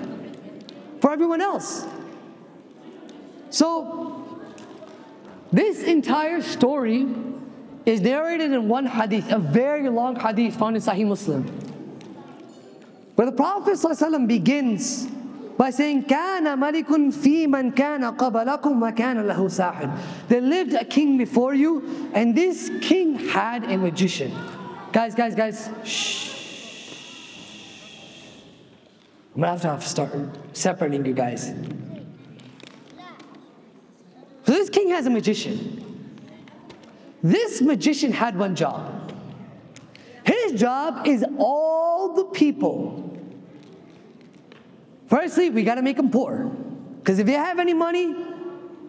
for everyone else. So, this entire story is narrated in one hadith, a very long hadith found in Sahih Muslim, where the Prophet ﷺ begins by saying, كَانَ مَلِكٌ فِي مَنْ كَانَ قَبَلَكُمْ وَكَانَ لَهُ سَاحِرٌ. There lived a king before you, and this king had a magician. Guys, shh. I'm going to have to start separating you guys. So this king has a magician. This magician had one job. His job is all the people. Firstly, we got to make them poor. Because if they have any money,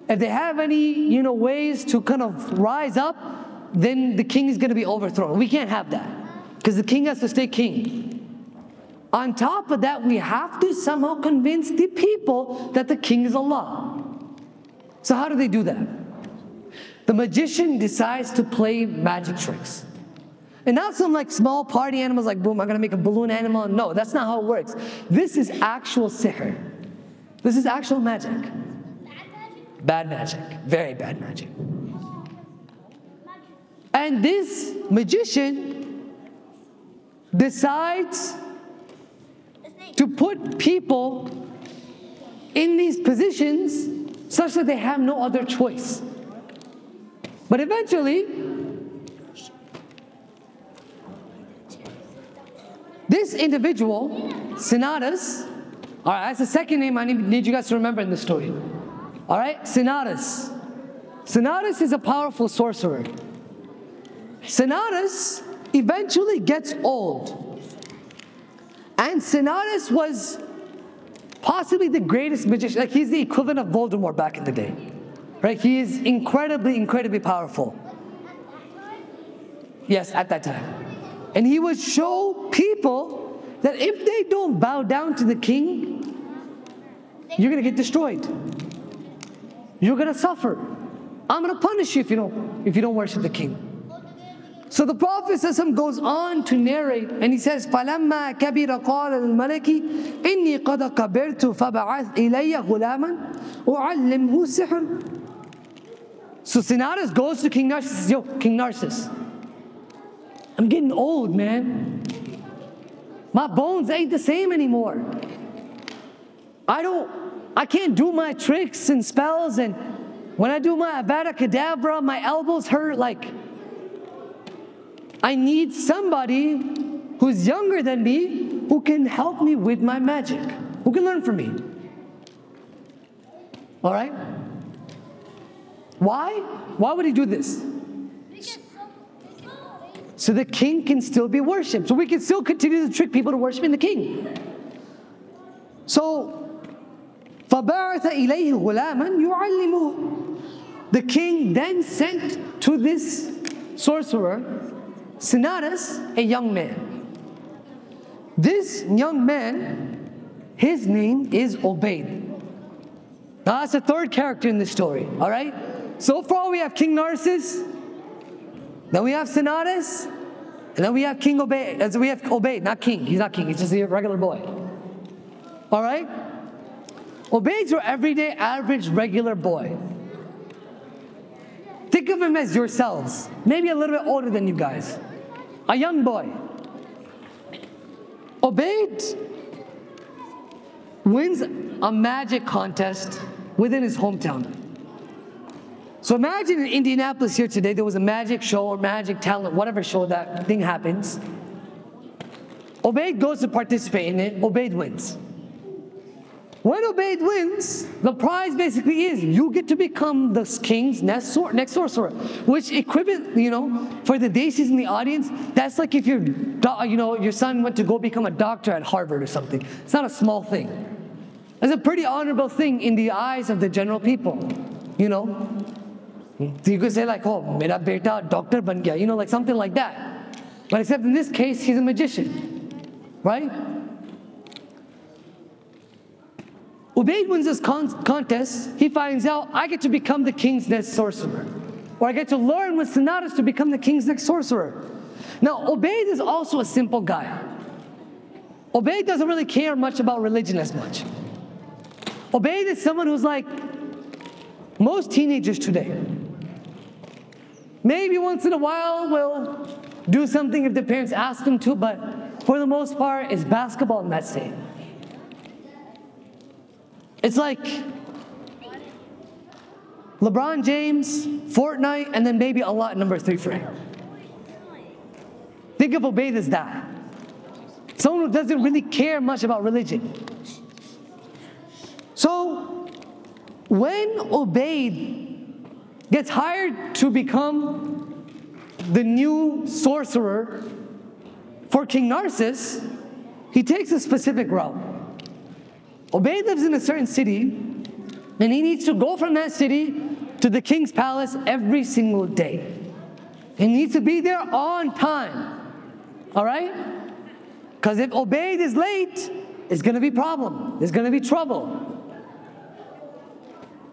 if they have any, ways to kind of rise up, then the king is going to be overthrown. We can't have that. Because the king has to stay king. On top of that, we have to somehow convince the people that the king is Allah. So how do they do that? The magician decides to play magic tricks. And not some like small party animals like, boom, I'm going to make a balloon animal. No, that's not how it works. This is actual sihr. This is actual magic. Bad magic. Very bad magic. And this magician decides to put people in these positions such that they have no other choice. But eventually, this individual, Sinadas, all right, that's the second name I need you guys to remember in the story. All right, Sinadas. Sinadas is a powerful sorcerer. Sinadas eventually gets old. And Sinadas was possibly the greatest magician. Like, he's the equivalent of Voldemort back in the day. Right? He is incredibly powerful. Yes, at that time. And he would show people that if they don't bow down to the king, you're going to get destroyed. You're going to suffer. I'm going to punish you if you don't worship the king. So the Prophet ﷺ goes on to narrate, and he says, فَلَمَّا كَبِرَ قَالَ الْمَلَكِ إِنِّي قَدْ كَبِرْتُ فَبَعَثْ إِلَيَّ غُلَامًا أُعَلِّمْهُ السِّحْرَ. So Sinadas goes to King Narcissus and says, yo, King Narcissus, I'm getting old, man. My bones ain't the same anymore. I can't do my tricks and spells, and when I do my Avada Kedavra, my elbows hurt. Like, I need somebody who's younger than me who can help me with my magic, who can learn from me. All right? Why? Why would he do this? So the king can still be worshipped. So we can still continue to trick people to worshiping the king. So, فَبَعَثَ إِلَيْهِ غُلَامًا يُعَلِّمُهُ. The king then sent to this sorcerer, Sinadas, a young man. This young man, his name is Ubayd. Now that's the third character in this story, all right? So far we have King Narcissus, then we have Sinadas, and then we have King Ubayd. We have Ubayd, not king. He's not king, he's just a regular boy. All right? Ubayd's your everyday, average, regular boy. Think of him as yourselves, maybe a little bit older than you guys. A young boy. Ubayd wins a magic contest within his hometown. So imagine in Indianapolis here today, there was a magic show or magic talent, whatever show that thing happens. Ubayd goes to participate in it, Ubayd wins. When Ubayd wins, the prize basically is you get to become the king's next sorcerer, which equivalent, for the daisies in the audience, that's like if your son went to go become a doctor at Harvard or something. It's not a small thing. It's a pretty honorable thing in the eyes of the general people, So you could say like, oh, mera beta doctor ban gaya, like something like that. But except in this case, he's a magician, right? Ubayd wins this contest. He finds out, I get to become the king's next sorcerer. Or I get to learn with Sinadas to become the king's next sorcerer. Now, Ubayd is also a simple guy. Ubayd doesn't really care much about religion as much. Ubayd is someone who's like most teenagers today. Maybe once in a while will do something if the parents ask him to, but for the most part, it's basketball and that's it. It's like LeBron James, Fortnite, and then maybe Allah at number 3 for him. Think of Ubayd as that. Someone who doesn't really care much about religion. So, when Ubayd gets hired to become the new sorcerer for King Narcissus, he takes a specific route. Ubayd lives in a certain city, and he needs to go from that city to the king's palace every single day. He needs to be there on time. All right? Because if Ubayd is late, it's going to be a problem. There's going to be trouble.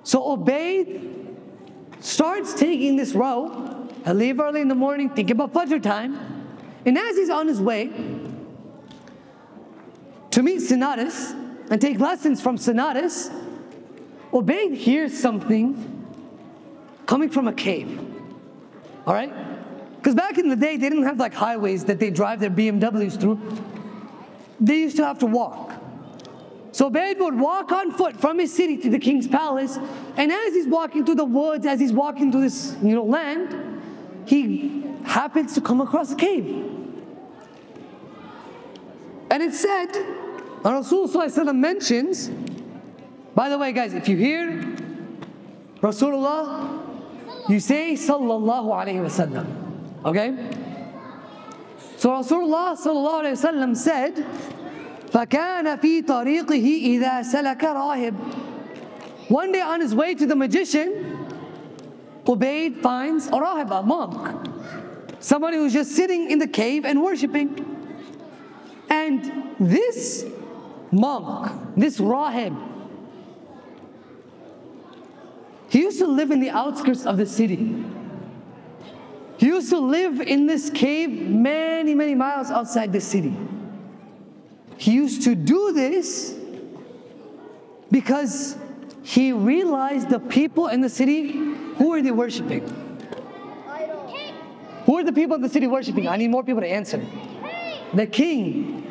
So Ubayd starts taking this route. He'll leave early in the morning, think about Fajr time. And as he's on his way to meet Sinatus and take lessons from Sinatus, Ubayd hears something coming from a cave. All right? Because back in the day, they didn't have like highways that they drive their BMWs through. They used to have to walk. So Ubayd would walk on foot from his city to the king's palace, and as he's walking through the woods, as he's walking through this land, he happens to come across a cave. And it said, and Rasulullah mentions, by the way guys, if you hear Rasulullah, you say Sallallahu Alaihi Wasallam. Okay? So Rasulullah Sallallahu Alaihi Wasallam said, فَكَانَ فِي طَرِيقِهِ إِذَا سَلَكَ رَاهِبٌ. One day on his way to the magician, Ubayd finds a rahib, a monk. Somebody who's just sitting in the cave and worshipping. And this monk, this rahib, he used to live in the outskirts of the city. He used to live in this cave many, many miles outside the city. He used to do this because he realized the people in the city, who are they worshiping? Who are the people in the city worshiping? I need more people to answer. The king.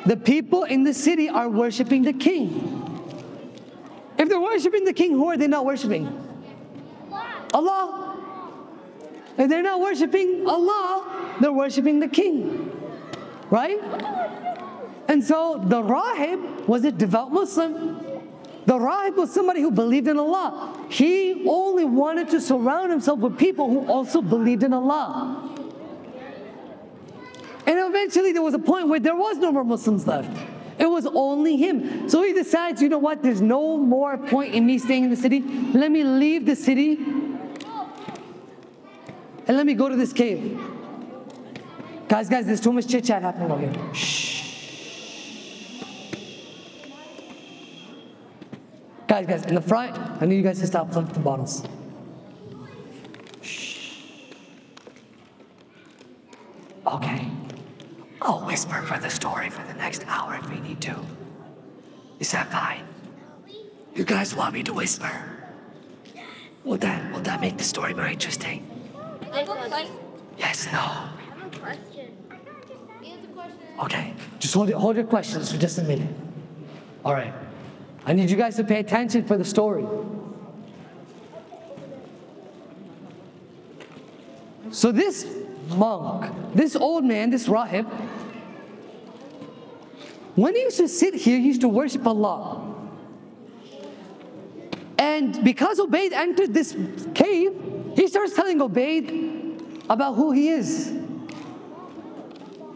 The people in the city are worshiping the king. If they're worshiping the king, who are they not worshiping? Allah. If they're not worshiping Allah, they're worshiping the king. Right? And so the rahib was a devout Muslim. The rahib was somebody who believed in Allah. He only wanted to surround himself with people who also believed in Allah. And eventually there was a point where there was no more Muslims left. It was only him. So he decides, you know what, there's no more point in me staying in the city. Let me leave the city and let me go to this cave. Guys, there's too much chit-chat happening over here. Shh. Guys, in the front, I need you guys to stop flipping the bottles. Shh. Okay. I'll whisper for the story for the next hour if we need to. Is that fine? You guys want me to whisper? Will that make the story more interesting? Yes, no. I have a question. Okay, just hold your questions for just a minute. All right. I need you guys to pay attention for the story. So this monk, this old man, this rahib, when he used to sit here, he used to worship Allah. And because Ubayd entered this cave, he starts telling Ubayd about who he is.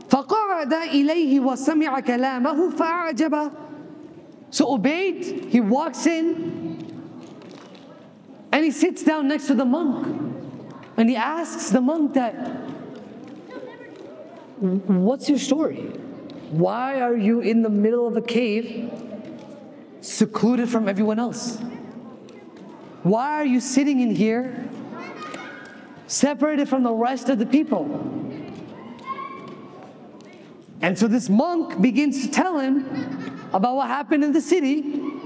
فَقَعَدَ إِلَيْهِ وَسَمِعَ كَلَامَهُ فَأَعْجَبَهُ. So Ubayd, he walks in and he sits down next to the monk. And he asks the monk that, what's your story? Why are you in the middle of a cave, secluded from everyone else? Why are you sitting in here, separated from the rest of the people? And so this monk begins to tell him about what happened in the city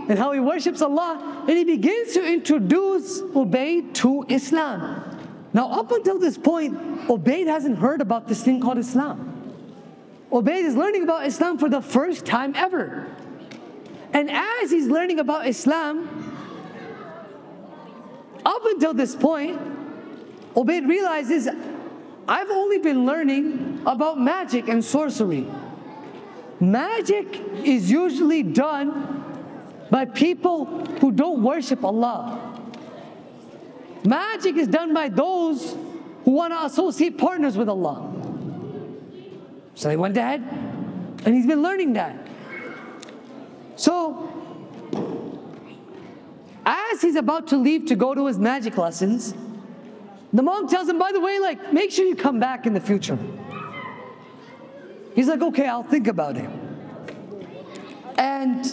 and how he worships Allah. And he begins to introduce Ubayd to Islam. Now up until this point, Ubayd hasn't heard about this thing called Islam. Ubayd is learning about Islam for the first time ever. And as he's learning about Islam, up until this point, Ubayd realizes, I've only been learning about magic and sorcery. Magic is usually done by people who don't worship Allah. Magic is done by those who want to associate partners with Allah. So he went ahead and he's been learning that. So, as he's about to leave to go to his magic lessons, the monk tells him, by the way, like, make sure you come back in the future. He's like, okay, I'll think about it. And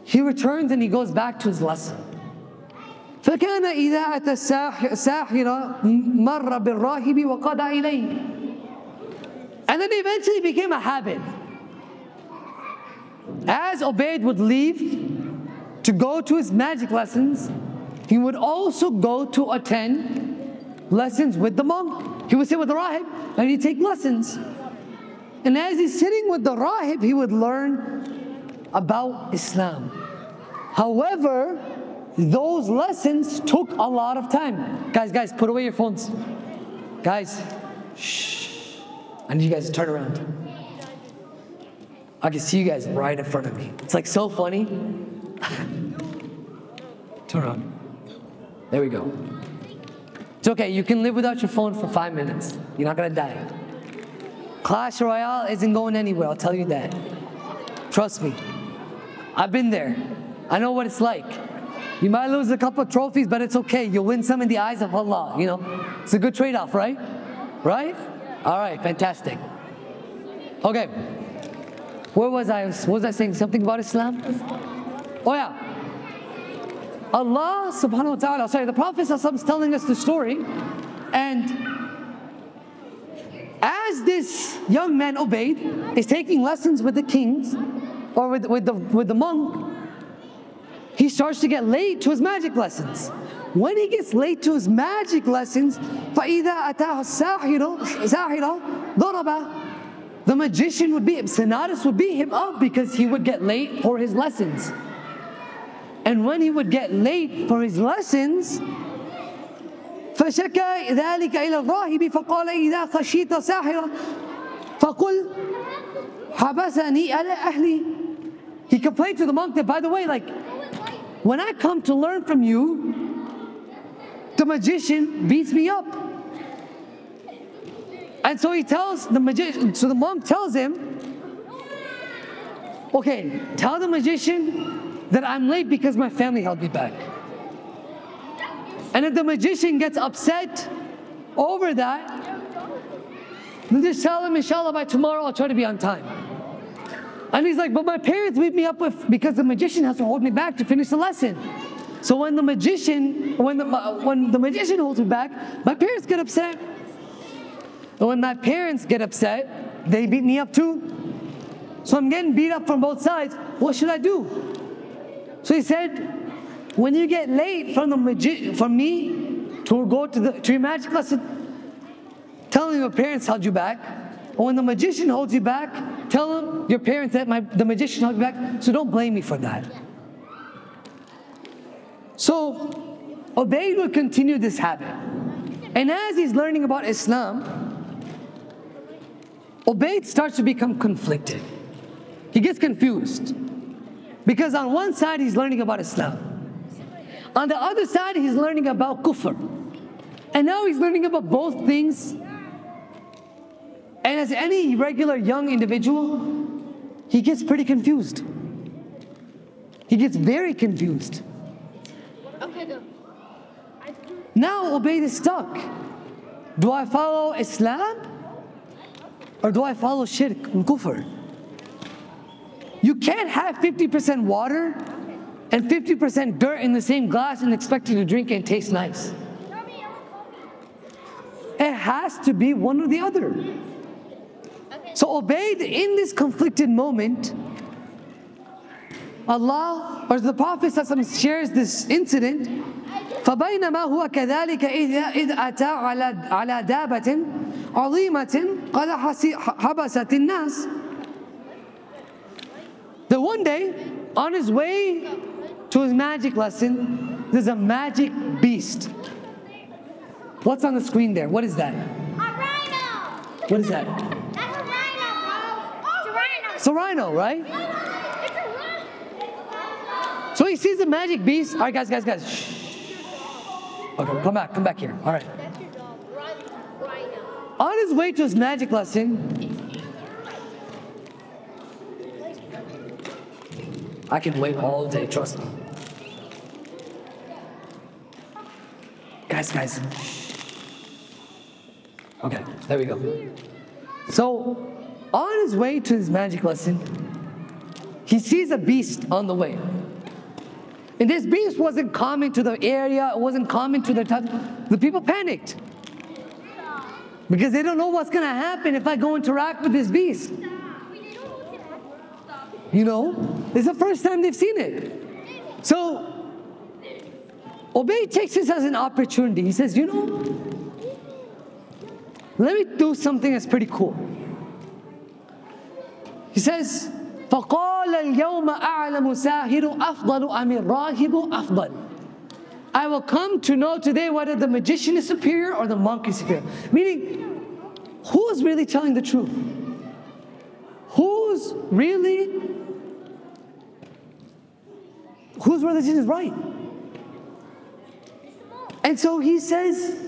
he returns and he goes back to his lesson. فكان إذا أتى الساحر مر بالراهب وقضى إليه. And then eventually it became a habit. As Ubayd would leave to go to his magic lessons, he would also go to attend lessons with the monk. He would sit with the rahib and he'd take lessons. And as he's sitting with the rahib, he would learn about Islam. However, those lessons took a lot of time. Guys, put away your phones. Guys, shh. I need you guys to turn around. I can see you guys right in front of me. It's like so funny. Turn around. There we go. It's okay, you can live without your phone for 5 minutes. You're not gonna die. Clash Royale isn't going anywhere, I'll tell you that. Trust me. I've been there. I know what it's like. You might lose a couple of trophies, but it's okay. You'll win some in the eyes of Allah, you know. It's a good trade-off, right? Right? All right, fantastic. Okay. Where was I? What was I saying? Something about Islam? Oh yeah. Allah subhanahu wa ta'ala, sorry, the Prophet is telling us the story. And as this young man Ubayd is taking lessons with the kings, or with the monk, he starts to get late to his magic lessons. When he gets late to his magic lessons, فَإِذَا أَتَاهُ السَّاحِرَ ضَرَبَ. The magician would beat him, Sinatus would beat him up because he would get late for his lessons. And when he would get late for his lessons, فَشَكَى ذَلِكَ إِلَى الرَّاهِبِ فَقَالَ إِذَا خَشِيتَ سَاحِرًا فَقُلْ حَبَسَنِي عَلَى أَهْلِي. He complained to the monk that, by the way, like, when I come to learn from you, the magician beats me up. And so he tells the magician, so the monk tells him, okay, tell the magician that I'm late because my family held me back. And if the magician gets upset over that, then just tell him, inshallah, by tomorrow I'll try to be on time. And he's like, but my parents beat me up because the magician has to hold me back to finish the lesson. So when the magician holds me back, my parents get upset. And when my parents get upset, they beat me up too. So I'm getting beat up from both sides. What should I do? So he said, when you get late from me to go to your magic lesson, tell them your parents held you back. Or when the magician holds you back, tell them your parents that the magician held you back. So don't blame me for that. So Ubayd will continue this habit. And as he's learning about Islam, Ubayd starts to become conflicted. He gets confused. Because on one side he's learning about Islam. On the other side he's learning about kufr. And now he's learning about both things. And as any regular young individual, he gets pretty confused. He gets very confused. Okay, go. Now Ubayd is stuck. Do I follow Islam? Or do I follow shirk and kufr? You can't have 50% water and 50% dirt in the same glass and expect you to drink and taste nice. It has to be one or the other. So Ubayd, in this conflicted moment, Allah, or the Prophet shares this incident. فبينما هو كذلك إذ أتى على دابة عظيمة قد حبست الناس. Then one day, on his way to his magic lesson, there's a magic beast. What's on the screen there? What is that? A rhino. What is that? That's a rhino, bro. It's a rhino. It's a rhino, right? It's a rhino. So he sees the magic beast. All right, guys. Shh. Okay, come back here. All right. That's your dog, rhino. On his way to his magic lesson, I can wait all day, trust me. Guys. Okay, there we go. So, on his way to his magic lesson, he sees a beast on the way. And this beast wasn't common to the area, it wasn't common to the town. The people panicked. Because they don't know what's gonna happen if I go interact with this beast. You know, it's the first time they've seen it. So, Ubayd takes this as an opportunity. He says, you know, let me do something that's pretty cool. He says, فَقَالَ الْيَوْمَ أَعْلَمُ سَاهِرُ أَفْضَلُ أَمِ الرَّاهِبُ أَفْضَلُ. I will come to know today whether the magician is superior or the monk is superior. Meaning, who is really telling the truth? Whose religion is right? And so he says,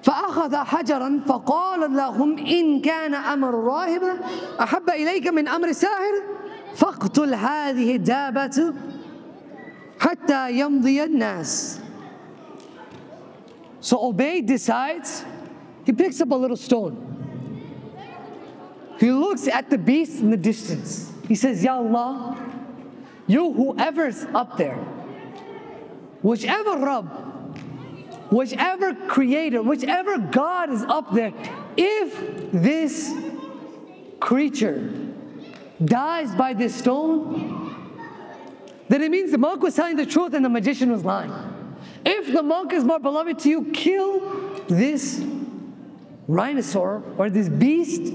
فأخذ حجرا فقال اللهم إن كان أمر الراهب أحب إليك من أمر الساحر فاقتل هذه الدابة حتى يمضي الناس. So Ubayd decides, he picks up a little stone. He looks at the beast in the distance. He says, Ya Allah, you whoever's up there, whichever Rabb, whichever creator, whichever God is up there, if this creature dies by this stone, then it means the monk was telling the truth and the magician was lying. If the monk is more beloved to you, kill this rhinoceros or this beast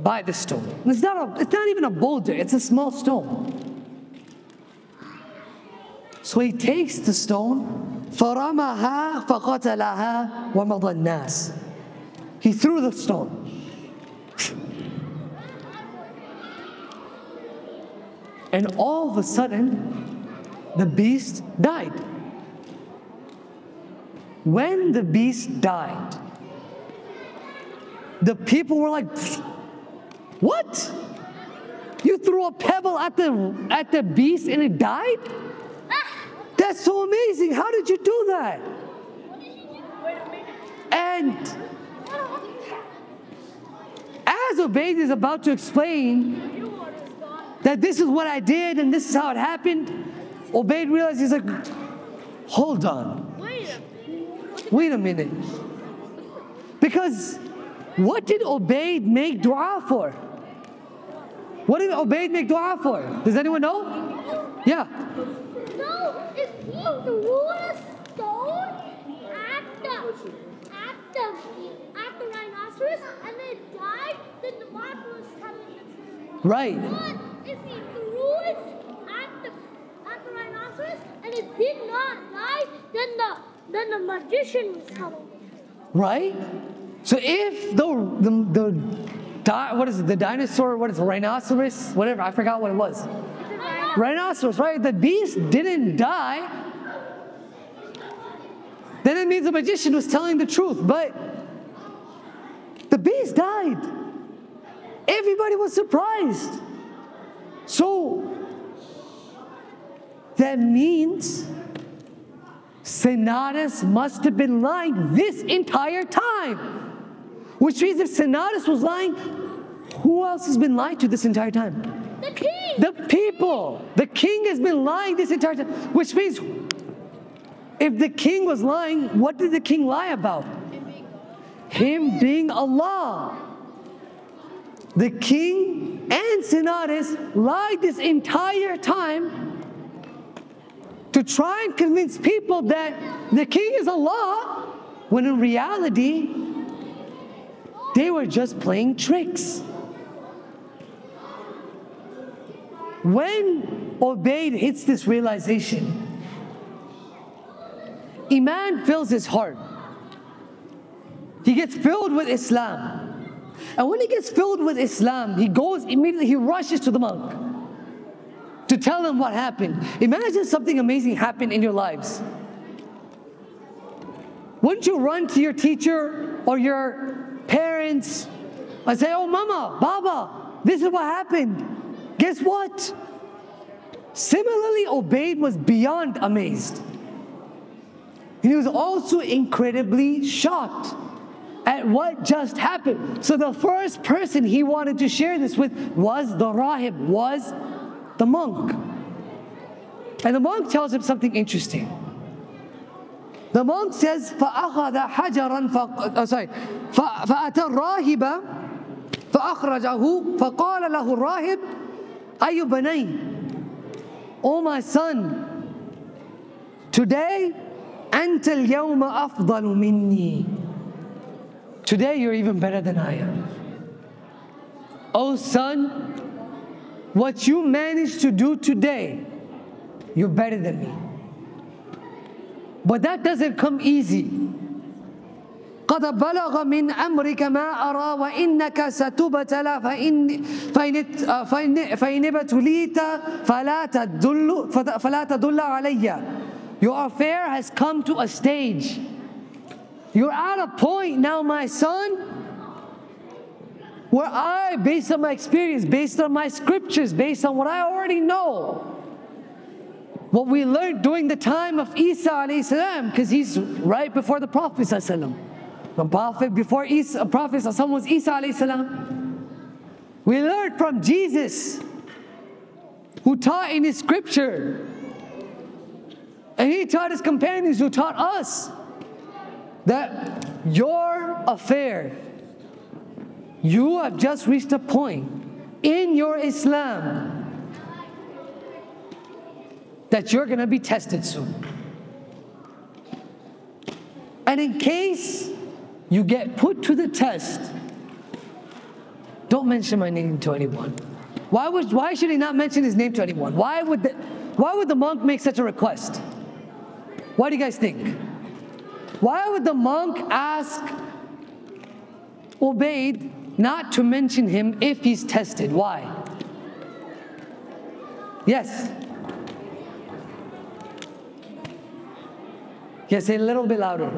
by the stone. It's not even a boulder, it's a small stone. So he takes the stone, فَرَمَهَا فَقَتَلَهَا وَمَضَى النَّاسِ. He threw the stone. And all of a sudden, the beast died. When the beast died, the people were like, what? You threw a pebble at the beast and it died? That's so amazing. How did you do that? And as Ubayd is about to explain that this is what I did and this is how it happened, Ubayd realized, he's like, hold on. Wait a minute. Because what did Ubayd make dua for? What did Ubayd make dua for? Does anyone know? Yeah. No, if he threw a stone at the rhinoceros and it died, then the mark was telling the truth. Right. But if he threw it at the rhinoceros and it did not die, then the magician was telling the truth. Right? So if the dinosaur, what is it, rhinoceros, whatever, I forgot what it was. Rhinoceros, right? The beast didn't die. Then it means the magician was telling the truth. But the beast died. Everybody was surprised. So that means Senatus must have been lying this entire time. Which means if Senatus was lying, who else has been lied to this entire time? The king! The people! The king has been lying this entire time. Which means, if the king was lying, what did the king lie about? Him being Allah. The king and Senatus lied this entire time to to try and convince people that the king is Allah, when in reality, they were just playing tricks. When Ubayd hits this realization, Iman fills his heart. He gets filled with Islam. And when he gets filled with Islam, he goes immediately, he rushes to the monk to tell him what happened. Imagine something amazing happened in your lives. Wouldn't you run to your teacher or your parents and say, oh mama, baba, this is what happened. Guess what? Similarly, Ubayd was beyond amazed. He was also incredibly shocked at what just happened. So the first person he wanted to share this with was the rahib, was the monk. And the monk tells him something interesting. The monk says, فَأَخَذَ حَجَرًا فَأَتَى الرَّاهِبَ فَأَخْرَجَهُ فَقَالَ لَهُ الرَّاهِبُ أَيُّ بَنَيْ, O my son, today أَنْتَ الْيَوْمَ أَفْضَلُ مِنِّي, today you're even better than I am. Oh son, what you managed to do today, you're better than me. But that doesn't come easy. قَدْ بَلَغَ مِنْ أَمْرِكَ مَا أَرَى وَإِنَّكَ سَتُبْتَلَى فَإِنْ ابْتُلِيتَ فَلَا تَدُلَّ عَلَيَّ. Your affair has come to a stage. You're at a point now, my son, where I, based on my experience, based on my scriptures, based on what I already know, what we learned during the time of Isa alayhi salam, because he's right before the Prophet sallallahu alaihi wasallam. The Prophet before Isa, Prophet sallallahu alaihi wasallam was Isa alayhi salam. We learned from Jesus, who taught in his scripture, and he taught his companions who taught us, that your affair, you have just reached a point in your Islam that you're going to be tested soon. And in case you get put to the test, don't mention my name to anyone. Why should he not mention his name to anyone? Why would the monk make such a request? What do you guys think? Why would the monk ask Ubayd not to mention him if he's tested? Why? Yes? Yes, say a little bit louder.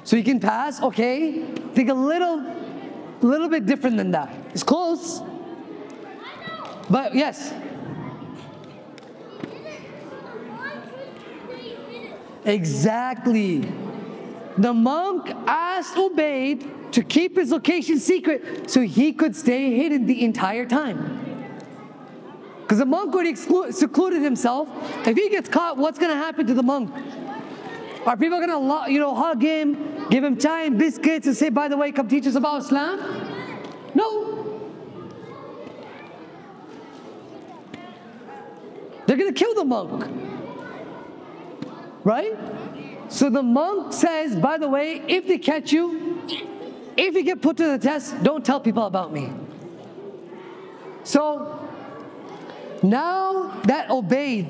So you can pass, okay. Think a little bit different than that. It's close. But yes. Exactly. The monk asked Ubayd to keep his location secret so he could stay hidden the entire time. Because the monk already secluded himself. If he gets caught, what's going to happen to the monk? Are people going to, hug him, give him chai and biscuits, and say, by the way, come teach us about Islam? No. They're going to kill the monk. Right? So the monk says, by the way, if they catch you, if you get put to the test, don't tell people about me. So now that Ubayd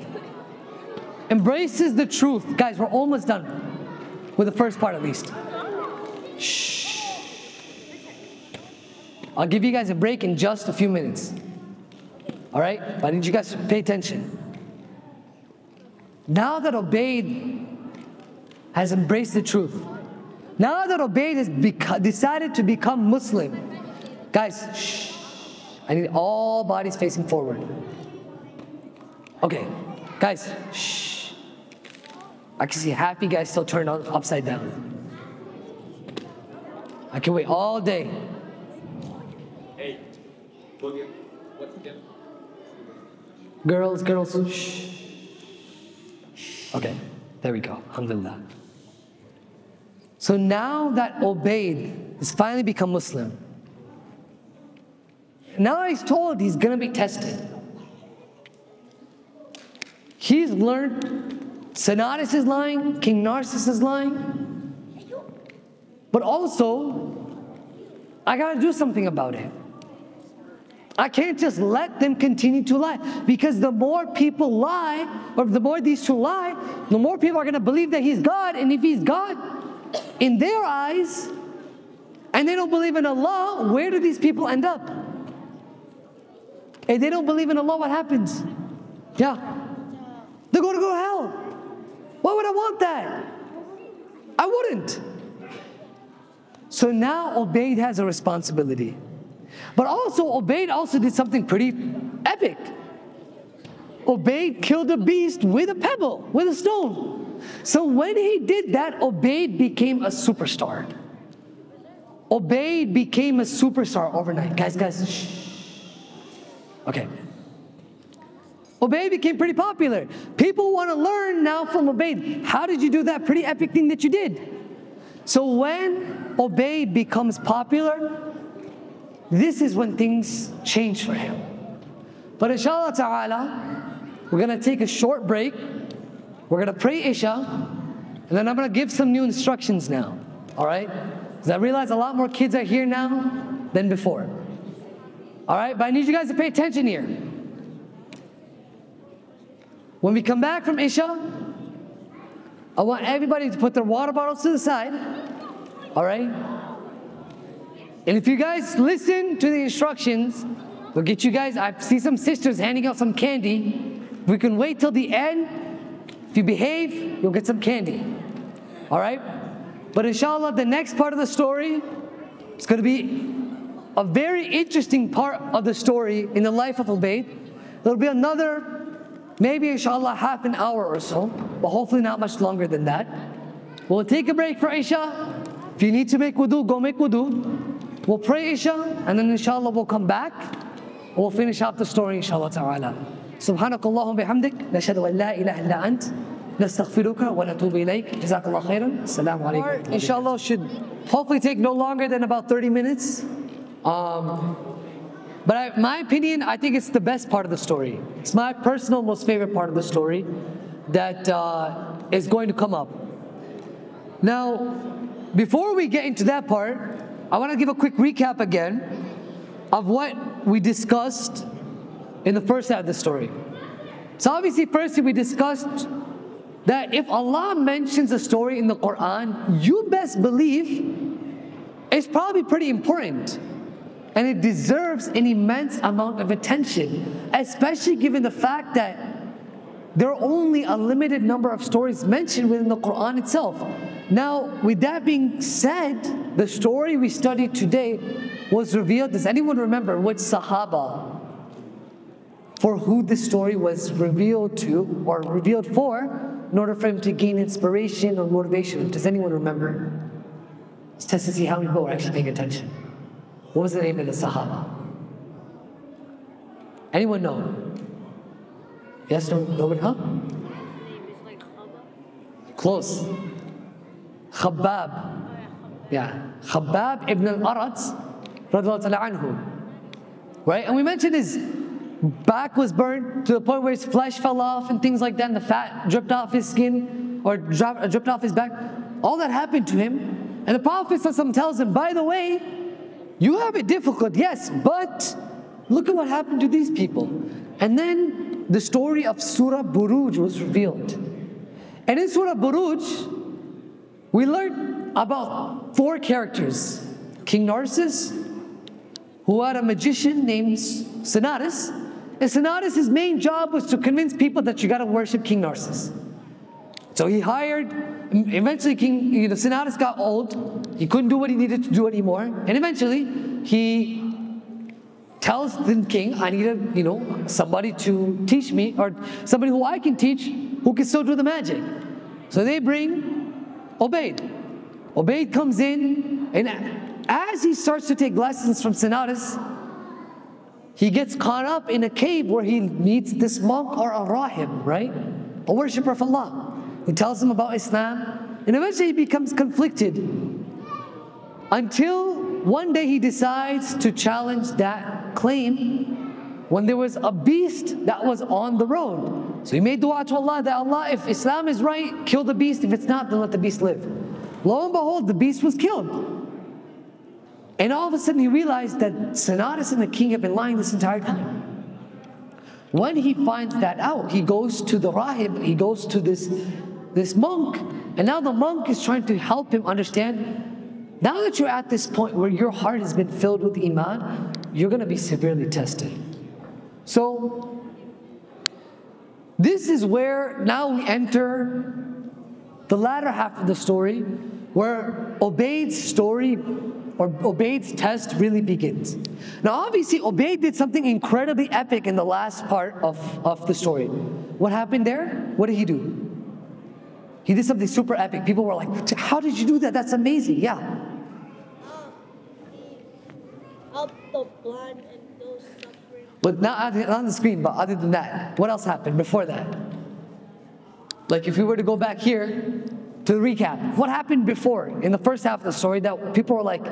embraces the truth, guys, we're almost done with the first part at least. Shh. I'll give you guys a break in just a few minutes. All right? But I need you guys to pay attention. Now that Ubayd has embraced the truth, now that Ubayd has decided to become Muslim, guys, shh. I need all bodies facing forward. Okay, guys, shh. I can see half you guys still turned upside down. I can wait all day. Hey, boogie, what's again? Girls, shh. Okay, there we go. Alhamdulillah. So now that Ubayd has finally become Muslim, now he's told he's going to be tested. He's learned Sinaris is lying, King Narcissus is lying. But also, I gotta do something about it. I can't just let them continue to lie, because the more people lie, or the more these two lie, the more people are gonna believe that he's God, and if he's God in their eyes, and they don't believe in Allah, where do these people end up? If they don't believe in Allah, what happens? Yeah, they're going to go to hell. Why would I want that? I wouldn't. So now Ubayd has a responsibility. But also, Ubayd also did something pretty epic. Ubayd killed a beast with a pebble, with a stone. So when he did that, Ubayd became a superstar. Ubayd became a superstar overnight. Guys, shh. Okay. Ubayd became pretty popular. People want to learn now from Ubayd. How did you do that pretty epic thing that you did? So when Ubayd becomes popular, this is when things change for him. But inshallah ta'ala, we're going to take a short break. We're going to pray Isha. And then I'm going to give some new instructions now. All right? Because I realize a lot more kids are here now than before. All right? But I need you guys to pay attention here. When we come back from Isha, I want everybody to put their water bottles to the side. All right? And if you guys listen to the instructions, we'll get you guys, I see some sisters handing out some candy. If we can wait till the end, if you behave, you'll get some candy. All right? But inshallah, the next part of the story, it's going to be a very interesting part of the story in the life of Ubayd. There'll be another, maybe inshallah, half an hour or so, but hopefully not much longer than that. We'll take a break for Isha. If you need to make wudu, go make wudu. We'll pray Isha, and then inshallah we'll come back. We'll finish up the story inshallah ta'ala. سبحانك اللهم بحمدك نشهد أن لا إله إلا أنت نستغفرك ونتوب إليك جزاك الله خيرا السلام عليكم. Inshallah should hopefully take no longer than about 30 minutes. But my opinion, I think it's the best part of the story. It's my personal most favorite part of the story that is going to come up. Now, before we get into that part, I want to give a quick recap again of what we discussed in the first half of the story. So obviously, firstly, we discussed that if Allah mentions a story in the Quran, you best believe it's probably pretty important. And it deserves an immense amount of attention, especially given the fact that there are only a limited number of stories mentioned within the Quran itself. Now, with that being said, the story we studied today was revealed. Does anyone remember which Sahaba for who this story was revealed to or revealed for in order for him to gain inspiration or motivation? Does anyone remember? Let's test to see how many people are actually paying attention. What was the name of the Sahaba? Anyone know? Yes, nobody, huh? Close. Khabbab. Yeah. Khabbab ibn al-Arat, radiyallahu ta'ala anhu. Right? And we mentioned his back was burned to the point where his flesh fell off and things like that, and the fat dripped off his skin or dripped off his back. All that happened to him. And the Prophet tells him, by the way, you have it difficult, yes, but look at what happened to these people. And then the story of Surah Buruj was revealed. And in Surah Buruj, we learned about 4 characters. King Narcissus, who had a magician named Sinaris. And Sinaris' main job was to convince people that you got to worship King Narcissus. So he hired, eventually Sinaris got old. He couldn't do what he needed to do anymore. And eventually, he tells the king, I need somebody to teach me, or somebody who I can teach, who can still do the magic. So they bring Ubayd. Ubayd comes in, and as he starts to take lessons from Sinaris, he gets caught up in a cave where he meets this monk or a rahib, right? A worshipper of Allah. He tells him about Islam, and eventually he becomes conflicted until one day he decides to challenge that claim when there was a beast that was on the road. So he made dua to Allah that Allah, if Islam is right, kill the beast. If it's not, then let the beast live. Lo and behold, the beast was killed. And all of a sudden he realized that Sanadas and the king have been lying this entire time. When he finds that out, he goes to the rahib, he goes to this monk, and now the monk is trying to help him understand, now that you're at this point where your heart has been filled with iman, you're going to be severely tested. So, this is where now we enter the latter half of the story, where Ubayd's story, or Ubayd's test really begins. Now obviously Ubayd did something incredibly epic in the last part of the story. What happened there? What did he do? He did something super epic. People were like, how did you do that? That's amazing. Yeah. He helped the blind and those suffering. But not on the screen, but other than that, what else happened before that? Like if we were to go back here, to recap, what happened before in the first half of the story that people were like,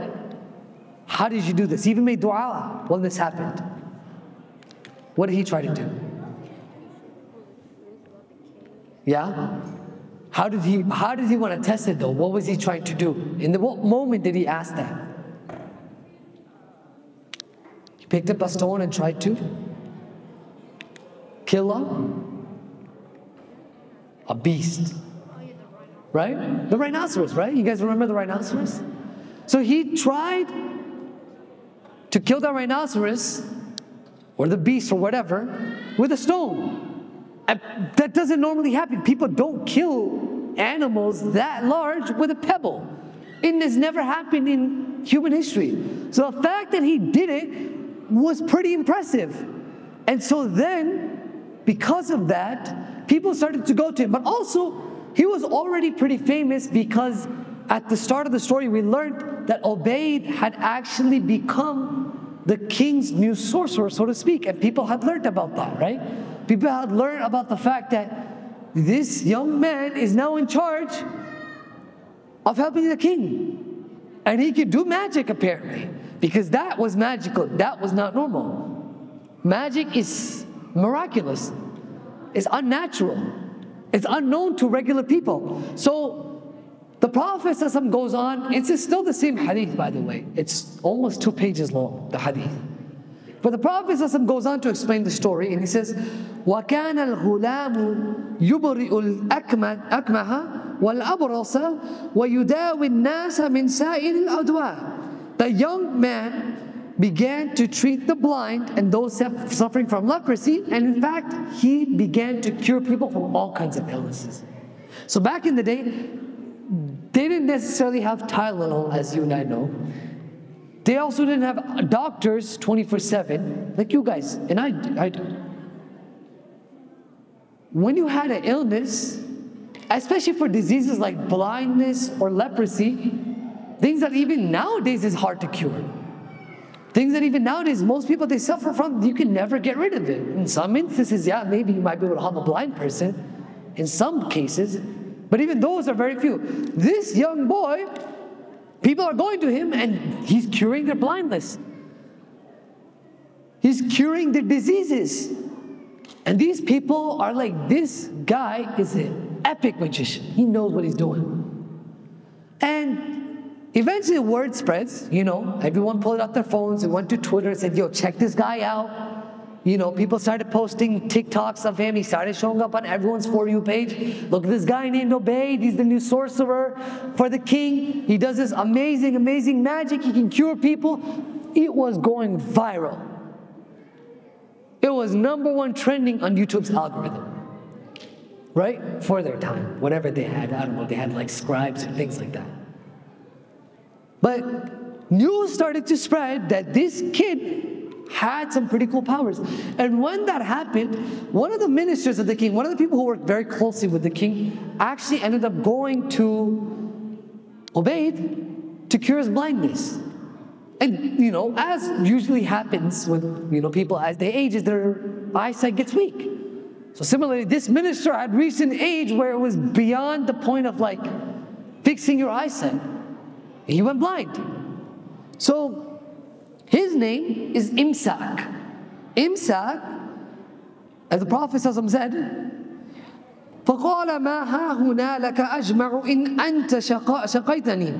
how did you do this? He even made dua when this happened. What did he try to do? Yeah? How did he want to test it though? What was he trying to do? In what moment did he ask that? He picked up a stone and tried to kill a beast. Right? The rhinoceros, right? You guys remember the rhinoceros? So he tried to kill the rhinoceros, or the beast, or whatever, with a stone. And that doesn't normally happen. People don't kill animals that large with a pebble. It has never happened in human history. So the fact that he did it was pretty impressive. And so then, because of that, people started to go to him. But also, he was already pretty famous because at the start of the story, we learned that Ubayd had actually become the king's new sorcerer, so to speak. And people had learned about that, right? People had learned about the fact that this young man is now in charge of helping the king. And he could do magic, apparently, because that was magical. That was not normal. Magic is miraculous. It's unnatural. It's unknown to regular people. So the Prophet ﷺ goes on, it's still the same hadith, by the way. It's almost 2 pages long, the hadith. But the Prophet ﷺ goes on to explain the story, and he says, وَكَانَ الْغُلَامُ يُبْرِئُ الْأَكْمَهَ وَالْأَبْرَصَ وَيُدَاوِي النَّاسَ مِنْ سَائِرِ الْأَدْوَاءِ. The young man began to treat the blind and those suffering from leprosy, and in fact, he began to cure people from all kinds of illnesses. So back in the day, they didn't necessarily have Tylenol, as you and I know. They also didn't have doctors 24/7, like you guys, and I do. When you had an illness, especially for diseases like blindness or leprosy, things that even nowadays is hard to cure. Things that even nowadays, most people, they suffer from, you can never get rid of it. In some instances, yeah, maybe you might be able to help a blind person, in some cases, but even those are very few. This young boy, people are going to him and he's curing their blindness. He's curing their diseases. And these people are like, this guy is an epic magician. He knows what he's doing. And eventually word spreads, you know, everyone pulled out their phones and went to Twitter and said, yo, check this guy out. You know, people started posting TikToks of him. He started showing up on everyone's For You page. Look at this guy named Ubayd. He's the new sorcerer for the king. He does this amazing, amazing magic. He can cure people. It was going viral. It was #1 trending on YouTube's algorithm. Right? For their time. Whatever they had. I don't know. They had like scribes and things like that. But news started to spread that this kid had some pretty cool powers. And when that happened, one of the ministers of the king, one of the people who worked very closely with the king, actually ended up going to Ubayd to cure his blindness. And, you know, as usually happens with, you know, people as they age, their eyesight gets weak. So similarly, this minister had reached an age where it was beyond the point of like fixing your eyesight. He went blind. So his name is Imsak. imsak, as the Prophet ﷺ said, فَقَالَ مَا هَاهُنَا لَكَ أَجْمَعُ إِنْ أَنْتَ شَقَيْتَنِي.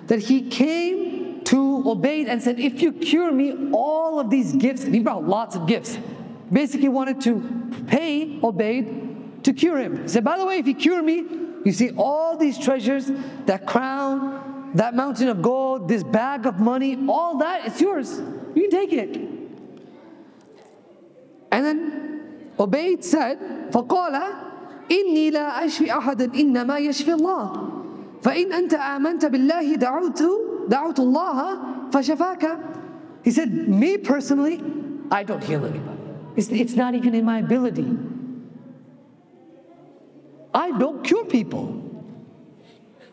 That he came to Ubayd and said, if you cure me, all of these gifts, and he brought lots of gifts. Basically wanted to pay Ubayd to cure him. He said, by the way, if you cure me, you see all these treasures, that crown, that mountain of gold, this bag of money, all that, it's yours. You can take it. And then Ubayd said, فَقَالَ إِنِّي لَا أَشْفِي أَحَدًا إِنَّمَا يَشْفِي اللَّهِ فَإِنْ أَنْتَ آمَنْتَ بِاللَّهِ دَعُوتُ اللَّهَ فَشَفَاكَ. He said, me personally, I don't heal anybody. It's not even in my ability. I don't cure people.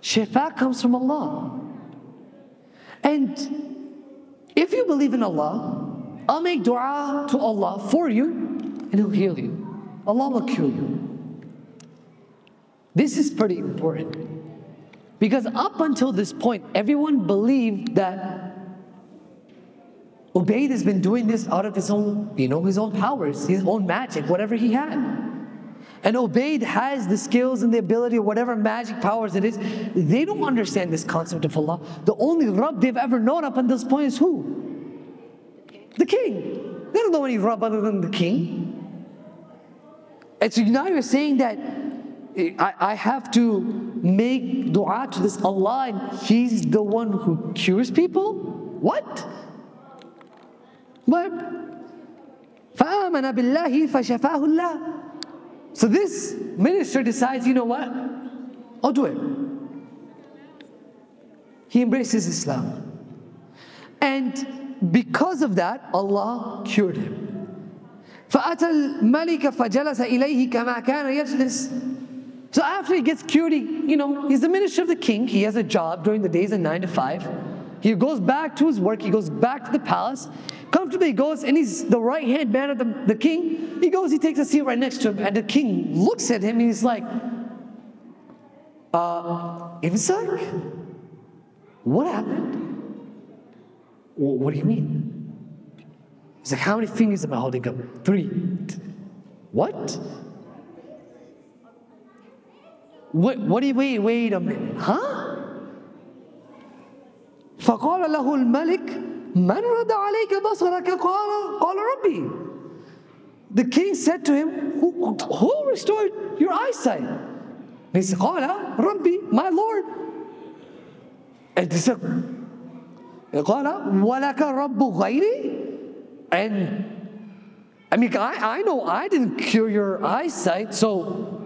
Shifa comes from Allah. And if you believe in Allah, I'll make dua to Allah for you and He'll heal you. Allah will cure you. This is pretty important. Because up until this point, everyone believed that Ubayd has been doing this out of his own, his own powers, his own magic, whatever he had. And Ubayd has the skills and the ability, or whatever magic powers it is. They don't understand this concept of Allah. The only Rabb they've ever known up until this point is who? The king. They don't know any Rabb other than the king. And so now you're saying that I have to make dua to this Allah and He's the one who cures people? What? But فَآمَنَ بِاللَّهِ فَشَفَاهُ اللَّهِ. So this minister decides, you know what? I'll do it. He embraces Islam. And because of that, Allah cured him. فَأَتَى الْمَلِكَ فَجَلَسَ إِلَيْهِ كَمَا كَانَ يَجْلِسُ. So after he gets cured, he's the minister of the king. He has a job during the days of 9 to 5. He goes back to his work. He goes back to the palace. Comfortably he goes, and he's the right-hand man of the king. He goes, he takes a seat right next to him, and the king looks at him, and he's like, Imsak? What happened? What do you mean? He's like, how many fingers am I holding up? 3. What? What do you, wait a minute, huh? فقال له الملك من رد عليك بصرك قال ربي. The king said to him, who restored your eyesight? And he said, قال ربي, my Lord. And he said, قال ولك رب غيري. And I know I didn't cure your eyesight, so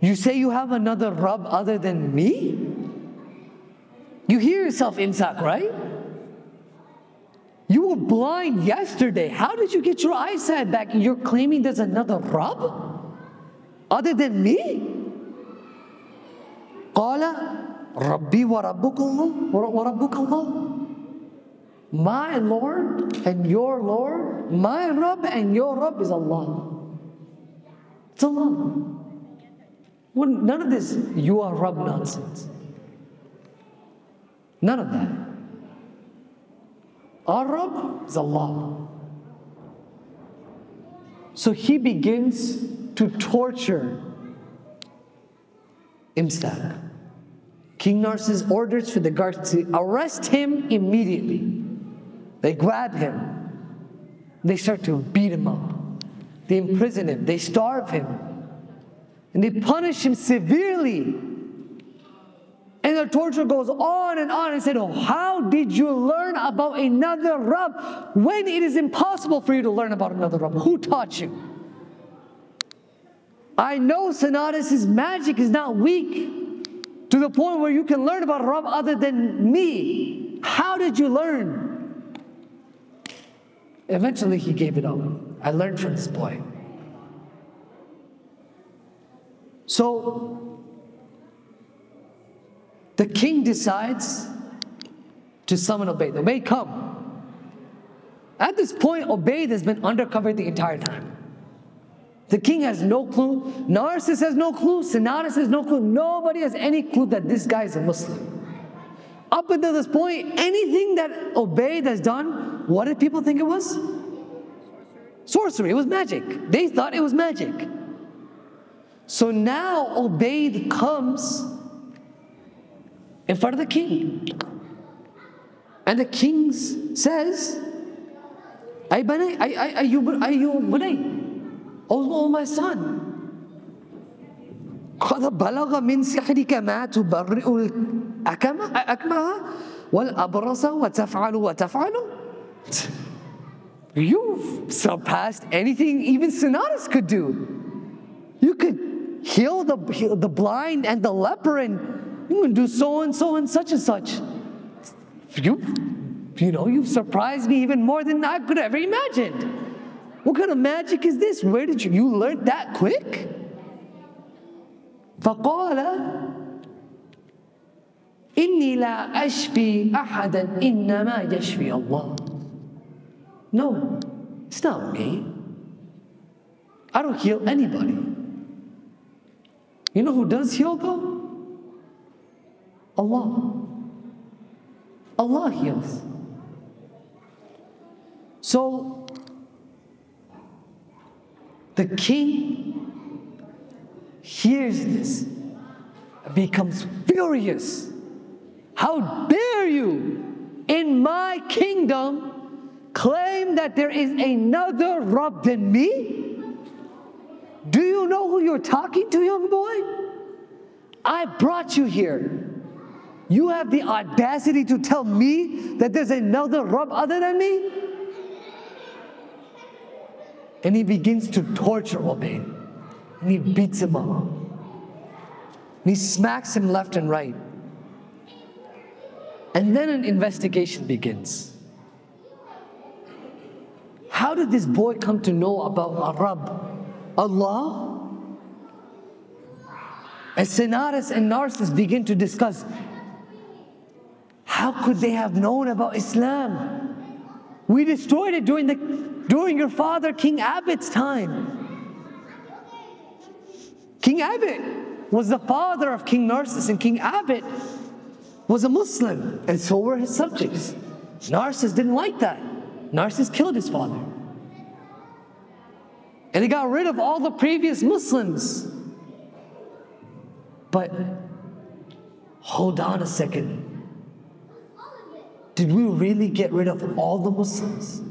you say you have another Rabb other than me? You hear yourself, Imsak, right? You were blind yesterday. How did you get your eyesight back? And you're claiming there's another Rabb other than me? قال ربي وربك الله وربك الله. My Lord and your Lord, my Rabb and your Rabb is Allah. It's Allah. Well, none of this you are Rabb nonsense. None of that. Our Rabb is Allah. So he begins to torture Imsak. King Narses orders for the guards to arrest him immediately. They grab him. They start to beat him up. They imprison him. They starve him. And they punish him severely. And the torture goes on and said, oh, how did you learn about another Rabb when it is impossible for you to learn about another Rabb? Who taught you? I know Sanadis' magic is not weak to the point where you can learn about a Rabb other than me. How did you learn? Eventually he gave it up. I learned from this boy. So the king decides to summon Ubayd. Ubayd, come. At this point, Ubayd has been undercover the entire time. The king has no clue. Narses has no clue. Sanadis has no clue. Nobody has any clue that this guy is a Muslim. Up until this point, anything that Ubayd has done, what did people think it was? sorcery, it was magic. They thought it was magic. So now Ubayd comes in front of the king. And the king says, Ay bunay, oh my son, قد بلغ من سحرك ما تبرئ الأكمه والأبرص وتفعل. You've surpassed anything even Sinaras could do. You could heal the blind and the leper, and you can do so and so and such and such. You've surprised me even more than I could ever imagined. What kind of magic is this? Where did you learn that quick? فقال إني لا أشفي أحدا إنما يشفي الله. No, it's not me. I don't heal anybody. You know who does heal though? Allah. Allah heals. So the king hears this and becomes furious. How dare you in my kingdom claim that there is another Rabb than me? Do you know who you're talking to, young boy? I brought you here. You have the audacity to tell me that there's another Rabb other than me? And he begins to torture Ubayd. And he beats him up. And he smacks him left and right. And then an investigation begins. How did this boy come to know about a Rabb? Allah? As Sinaras and Narcissus begin to discuss, how could they have known about Islam? We destroyed it during your father King Abid's time. King Abid was the father of King Narcissus, and King Abid was a Muslim, and so were his subjects. Narcissus didn't like that. Narcissus killed his father. And he got rid of all the previous Muslims. But hold on a second. Did we really get rid of all the Muslims?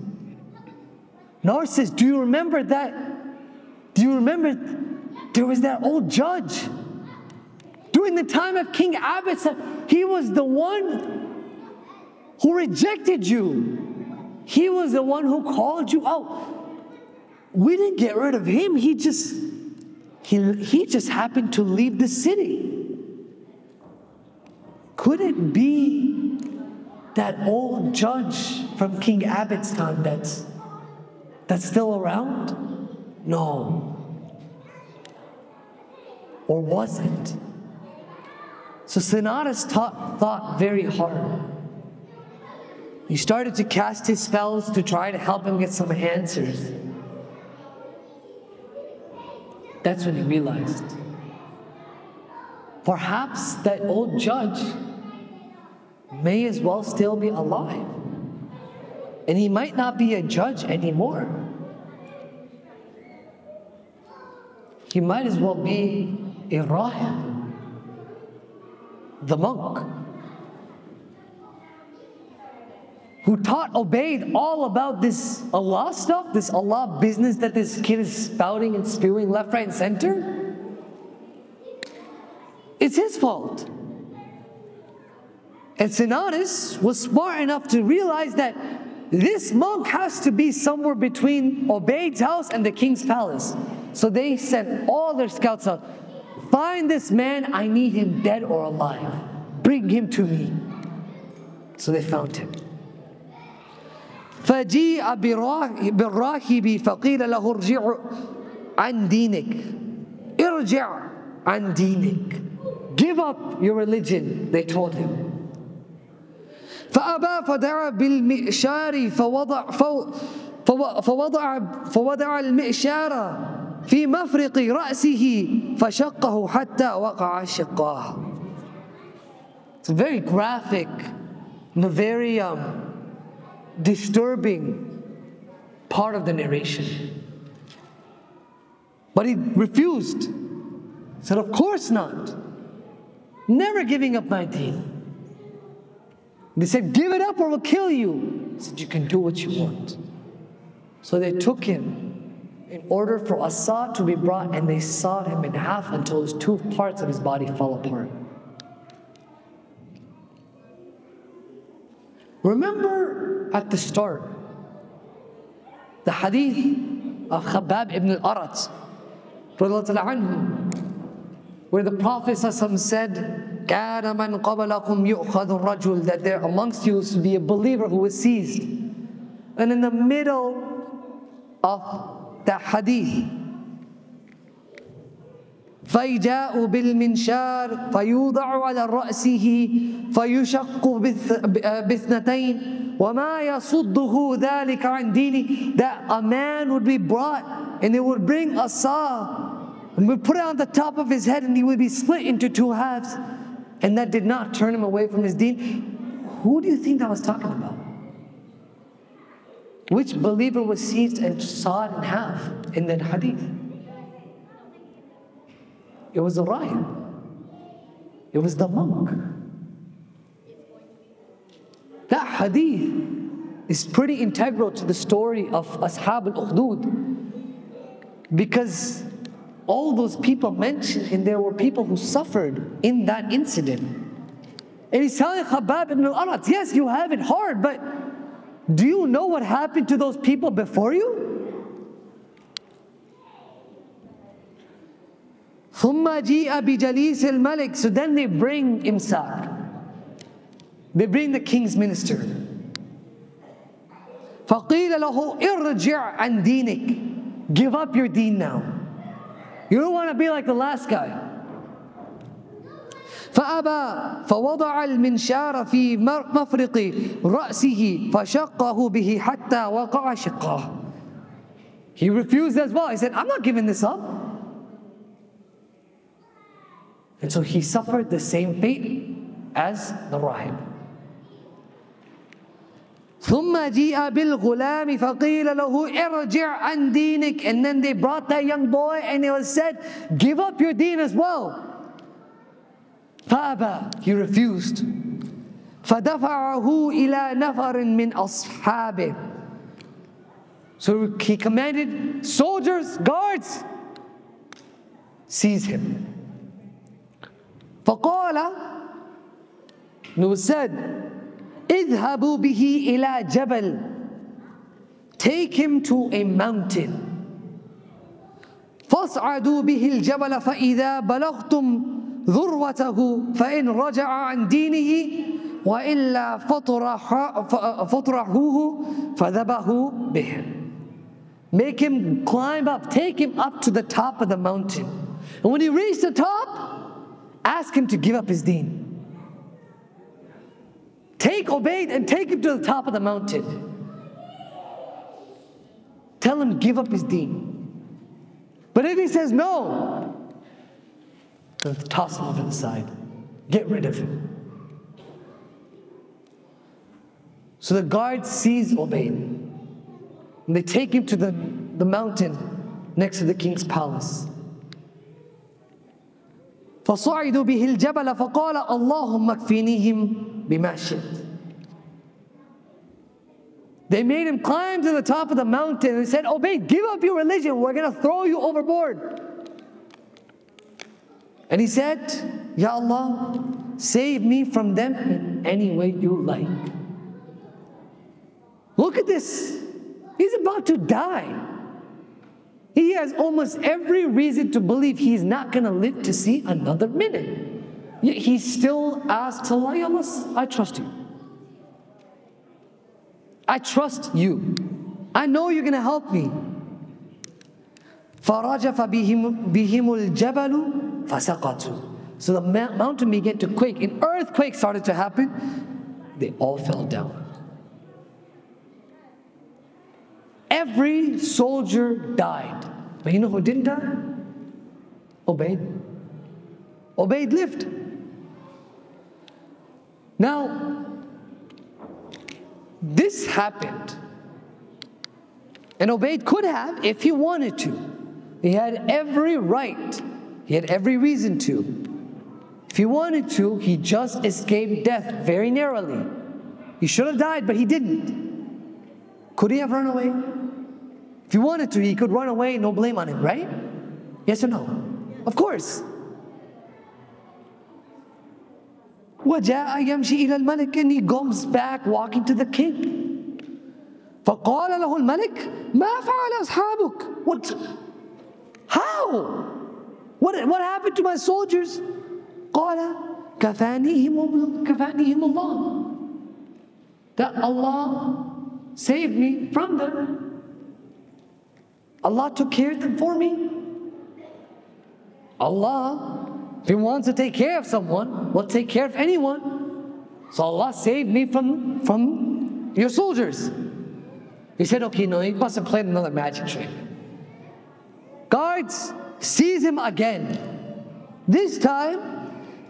Narcissus, do you remember that? Do you remember there was that old judge? During the time of King Abid, he was the one who rejected you. He was the one who called you out. We didn't get rid of him. He just happened to leave the city. Could it be that old judge from King Abid's time that's still around? No. Or was it? So Sinaras thought very hard. He started to cast his spells to try to help him get some answers. That's when he realized, perhaps that old judge may as well still be alive. And he might not be a judge anymore. He might as well be a rahib, the monk, who taught Ubayd all about this Allah stuff, this Allah business that this kid is spouting and spewing left, right, and center. It's his fault. And Sinaras was smart enough to realize that this monk has to be somewhere between Ubayd's house and the king's palace. So they sent all their scouts out. Find this man, I need him dead or alive. Bring him to me. So they found him. فَجِيءَ بِالرَّاهِبِ فَقِيلَ لَهُ ارْجِعْ عَنْ دِينِكَ ارْجِعْ عَنْ دِينِكَ. Give up your religion, they told him. فَأَبَى فَدَعَ بِالْمِئْشَارِ فَوَضَعَ الْمِئْشَارَ فِي مَفْرِقِ رَأْسِهِ فَشَقَّهُ حَتَّى وَقَعَ شِقَّاهُ. It's a very graphic and a very disturbing part of the narration. But he refused. He said, of course not. Never giving up my deen. They said, give it up or we'll kill you. He said, you can do what you want. So they took him in order for a saw to be brought, and they sawed him in half until his two parts of his body fell apart. Remember at the start, the hadith of Khabbab ibn al-Arat, where the Prophet said, كَانَ مَنْ قَبَلَكُمْ يُؤْخَذُ الرَّجُلُ, that there amongst you used to be a believer who was seized. And in the middle of that hadith, فَيْجَاءُ بِالْمِنْشَارِ فَيُوضَعُ عَلَى رَأْسِهِ فَيُشَقُّ بِثْنَتَيْنِ وَمَا يَصُدُّهُ ذَلِكَ عَنْ دِينِهِ, that a man would be brought and they would bring a saw and would put it on the top of his head and he would be split into two halves, and that did not turn him away from his deen. Who do you think that was talking about? Which believer was seized and sawed in half in that hadith? It was the rahib. It was the monk. That hadith is pretty integral to the story of Ashab al-Ukhdud, because all those people mentioned, and there were people who suffered in that incident. And he's telling Khabbab ibn al-Arat, yes, you have it hard, but do you know what happened to those people before you? ثُمَّ جِيءَ بِجَلِيسِ الْمَلِكِ, so then they bring imsak. They bring the king's minister. فَقِيلَ لَهُ إِرْجِعْ عَنْ دِينِكَ, give up your deen now. You don't want to be like the last guy. فأبى فوضع المنشار في مفرق رأسه فشقه به حتى وقع شقاه. He refused as well. He said, I'm not giving this up. And so he suffered the same fate as the rahib. ثم جيء بالغلام فقيل له ارجع عن دينك, and then they brought that young boy and it was said, give up your deen as well. فأبى, he refused. فدفعه إلى نفر من أصحابه, so he commanded soldiers, guards, seize him. فقال, and it was said, اذهبوا به إلى جبل, take him to a mountain. فاصعدوا به الجبل فإذا بلغتم ذروته فإن رجع عن دينه وإلا فطرحوه فذبحوا به. Make him climb up, take him up to the top of the mountain. And when he reached the top, ask him to give up his deen. Take Ubayd and take him to the top of the mountain. Tell him to give up his deen. But if he says no, then toss him over the side. Get rid of him. So the guards seize Ubayd. And they take him to the mountain next to the king's palace. فصعدوا به الجبل فقال اللهم اكفنيهم بما شئت. They made him climb to the top of the mountain and said, Ubayd, give up your religion, we're going to throw you overboard. And he said, Ya Allah, save me from them in any way you like. Look at this. He's about to die. He has almost every reason to believe he's not going to live to see another minute. Yet he still asks Allah, Ya Allah, I trust you. I trust you. I know you're going to help me. فَرَجَفَ بِهِمُ الْجَبَلُ فَسَقَطُوا. So the mountain began to quake. An earthquake started to happen. They all fell down. Every soldier died. But you know who didn't die? Ubayd. Ubayd lived. Now, this happened. And Ubayd could have if he wanted to. He had every right. He had every reason to. If he wanted to, he just escaped death very narrowly. He should have died, but he didn't. Could he have run away? If he wanted to, he could run away, no blame on him, right? Yes or no? Of course. وَجَاءَ يَمْشِي إِلَى الْمَلِكِ, and he goes back walking to the king. فَقَالَ لَهُ الْمَلِكِ مَا فَعَلَ أَصْحَابُكَ. What? How? What happened to my soldiers? قَالَ كَفَانِيهِمُ اللَّهُ. That Allah saved me from them. Allah took care of them for me. Allah, if He wants to take care of someone, will take care of anyone. So Allah saved me from your soldiers. He said, okay, no, he must have played another magic trick. Guards seize him again. This time,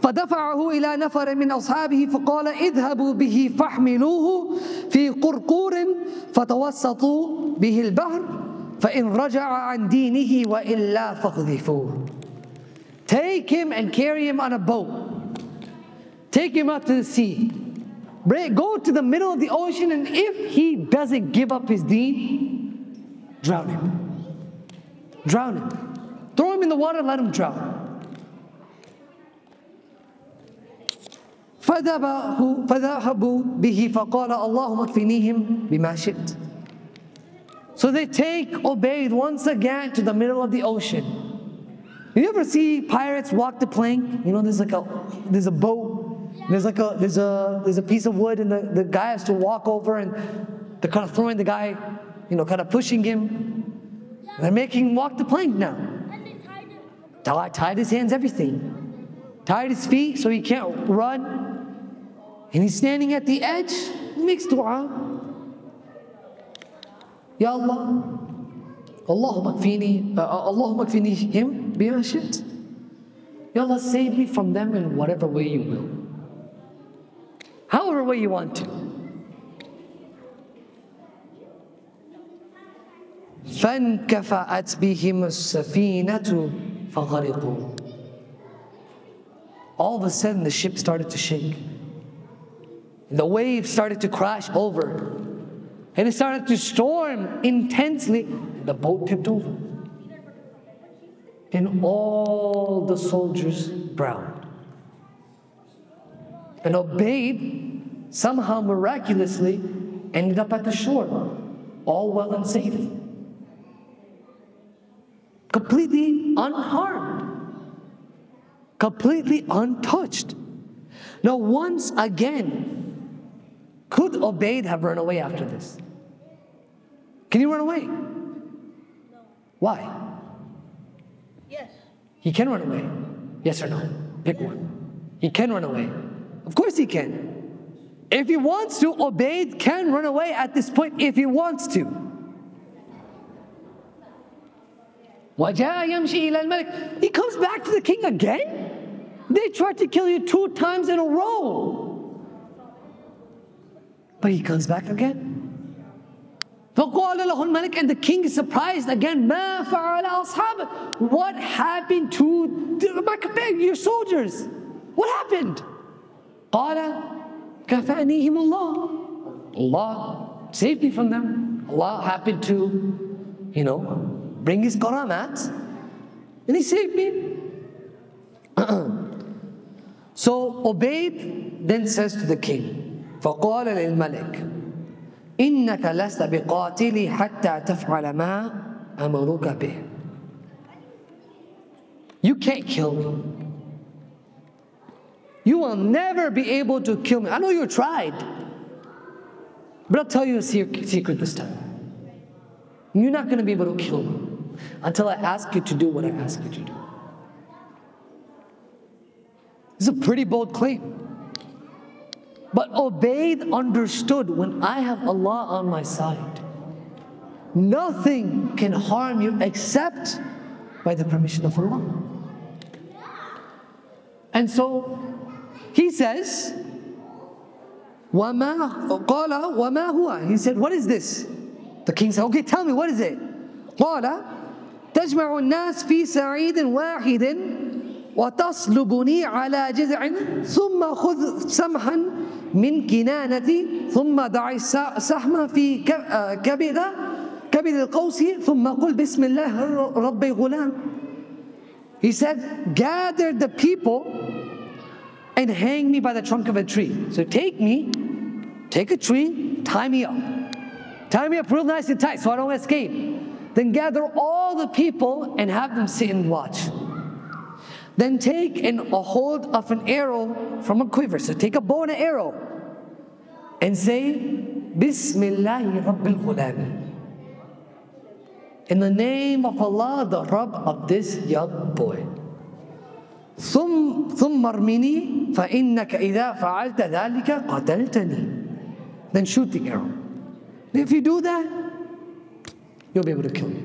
فدفعه إلى نفر من أصحابه فقال اذهبوا به فاحملوه في قرقور فتوسطوا به البحر فإن رجع عن دينه وإلا فاقذفوه. Take him and carry him on a boat. Take him out to the sea. Go to the middle of the ocean, and if he doesn't give up his deen, drown him. Drown him. Throw him in the water, let him drown. فَذَهَبُوا بِهِ فَقَالَ اللَّهُمَ اكْفِنِيهِمْ بِمَا شِئْتَ. So they take Ubayd once again to the middle of the ocean. You ever see pirates walk the plank? You know, there's a boat, there's a piece of wood, and the guy has to walk over, and they're kind of throwing the guy, you know, kind of pushing him. They're making him walk the plank now. And they tied him. Tied his hands, everything. Tied his feet so he can't run. And he's standing at the edge. He makes dua. Ya Allah, Allahumma kfinihim bima shi'ta. Ya Allah, save me from them in whatever way you will. However way you want to. فَانْكَفَأَتْ بِهِمُ السَّفِينَةُ فَغَرِقُوا. All of a sudden the ship started to shake. The waves started to crash over. And it started to storm intensely. The boat tipped over. And all the soldiers drowned. And Ubayd somehow miraculously ended up at the shore, all well and safe. Completely unharmed. Completely untouched. Now once again, could Ubayd have run away after this? Can he run away? No. Why? Yes. He can run away. Yes or no? Pick one. He can run away. Of course he can. If he wants to, Ubayd can run away at this point if he wants to. وَجَاءَ يَمْشِي إِلَى الْمَلِكِ. He comes back to the king again? They tried to kill you 2 times in a row. But he comes back again. فَقَالَ لَهُ الْمَلِكِ. And the king is surprised again. مَا فَعَلَ أَصْحَابَكَ. What happened to your soldiers? What happened? قَالَ كَفَانِيهِمُ اللَّهُ. Allah saved me from them. Allah happened to, you know, bring His karamat, and He saved me. So Ubayd then says to the king, فَقَالَ لِلْمَلِكِ إِنَّكَ لَسْتَ بِقَاتِلِي حَتَّى تَفْعَلَ مَا أَمَرُكَ بِهِ. You can't kill me. You will never be able to kill me. I know you tried, but I'll tell you a secret this time. You're not going to be able to kill me until I ask you to do what I ask you to do. This is a pretty bold claim. But Ubayd understood, when I have Allah on my side, nothing can harm you except by the permission of Allah. And so he says, وَمَا هُوَ. He said, what is this? The king said, okay, tell me, what is it? قال تجمع الناس في سعيد واحد وتصلبني على جذع ثم خذ سمحا من كنانتي ثم ضع السهم في كبد القوس ثم قل بسم الله رب غلام. He said, gather the people and hang me by the trunk of a tree. So take a tree, tie me up. Tie me up real nice and tight so I don't escape. Then gather all the people and have them sit and watch. Then take a hold of an arrow from a quiver. So take a bow and an arrow and say, Bismillahi Rabbil Ghulam. In the name of Allah, the Rabb of this young boy. ثم ارمني فإنك إذا فعلت ذلك قتلتني. Then shoot the arrow. If you do that, you'll be able to kill me.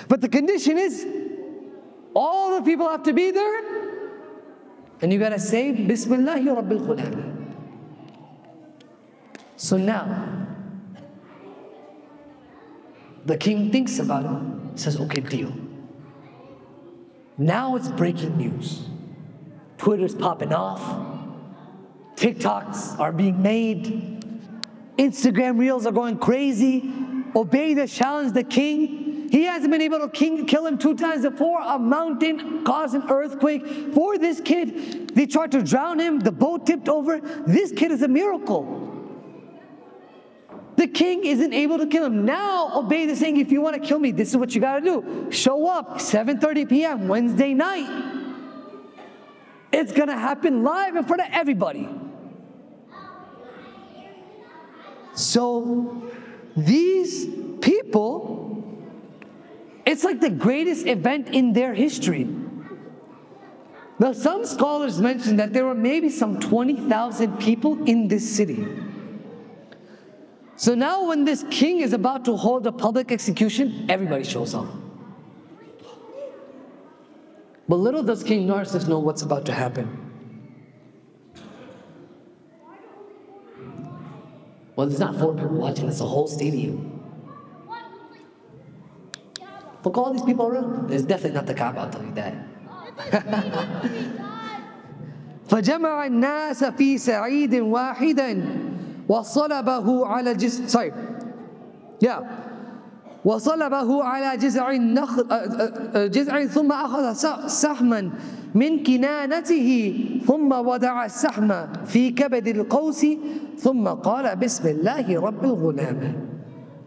But the condition is, all the people have to be there, and you gotta say, Bismillahi Rabbil Ghulam. So now, the king thinks about it, says, okay, deal. Now it's breaking news. Twitter's popping off. TikToks are being made. Instagram reels are going crazy. Ubaidah challenged the king. He hasn't been able to kill him 2 times before. A mountain caused an earthquake. For this kid, they tried to drown him. The boat tipped over. This kid is a miracle. The king isn't able to kill him. Now Ubaidah is saying, if you want to kill me, this is what you got to do. Show up 7:30 p.m. Wednesday night. It's going to happen live in front of everybody. So these people, it's like the greatest event in their history. Now some scholars mention that there were maybe some 20,000 people in this city. So now when this king is about to hold a public execution, everybody shows up. But little does King Narcissus know what's about to happen. Well, there's not 4 people watching, it's a whole stadium. Look, all these people around. There's definitely not the Kaaba, I'll tell you that. فَجَمَعَ النَّاسَ فِي سَعِيدٍ وَاحِدٍ وصلبه على وصلبه على جذع ثم أخذ سهما من كنانته ثم وضع السهم في كبد القوس ثم قال بسم الله رب الغلام.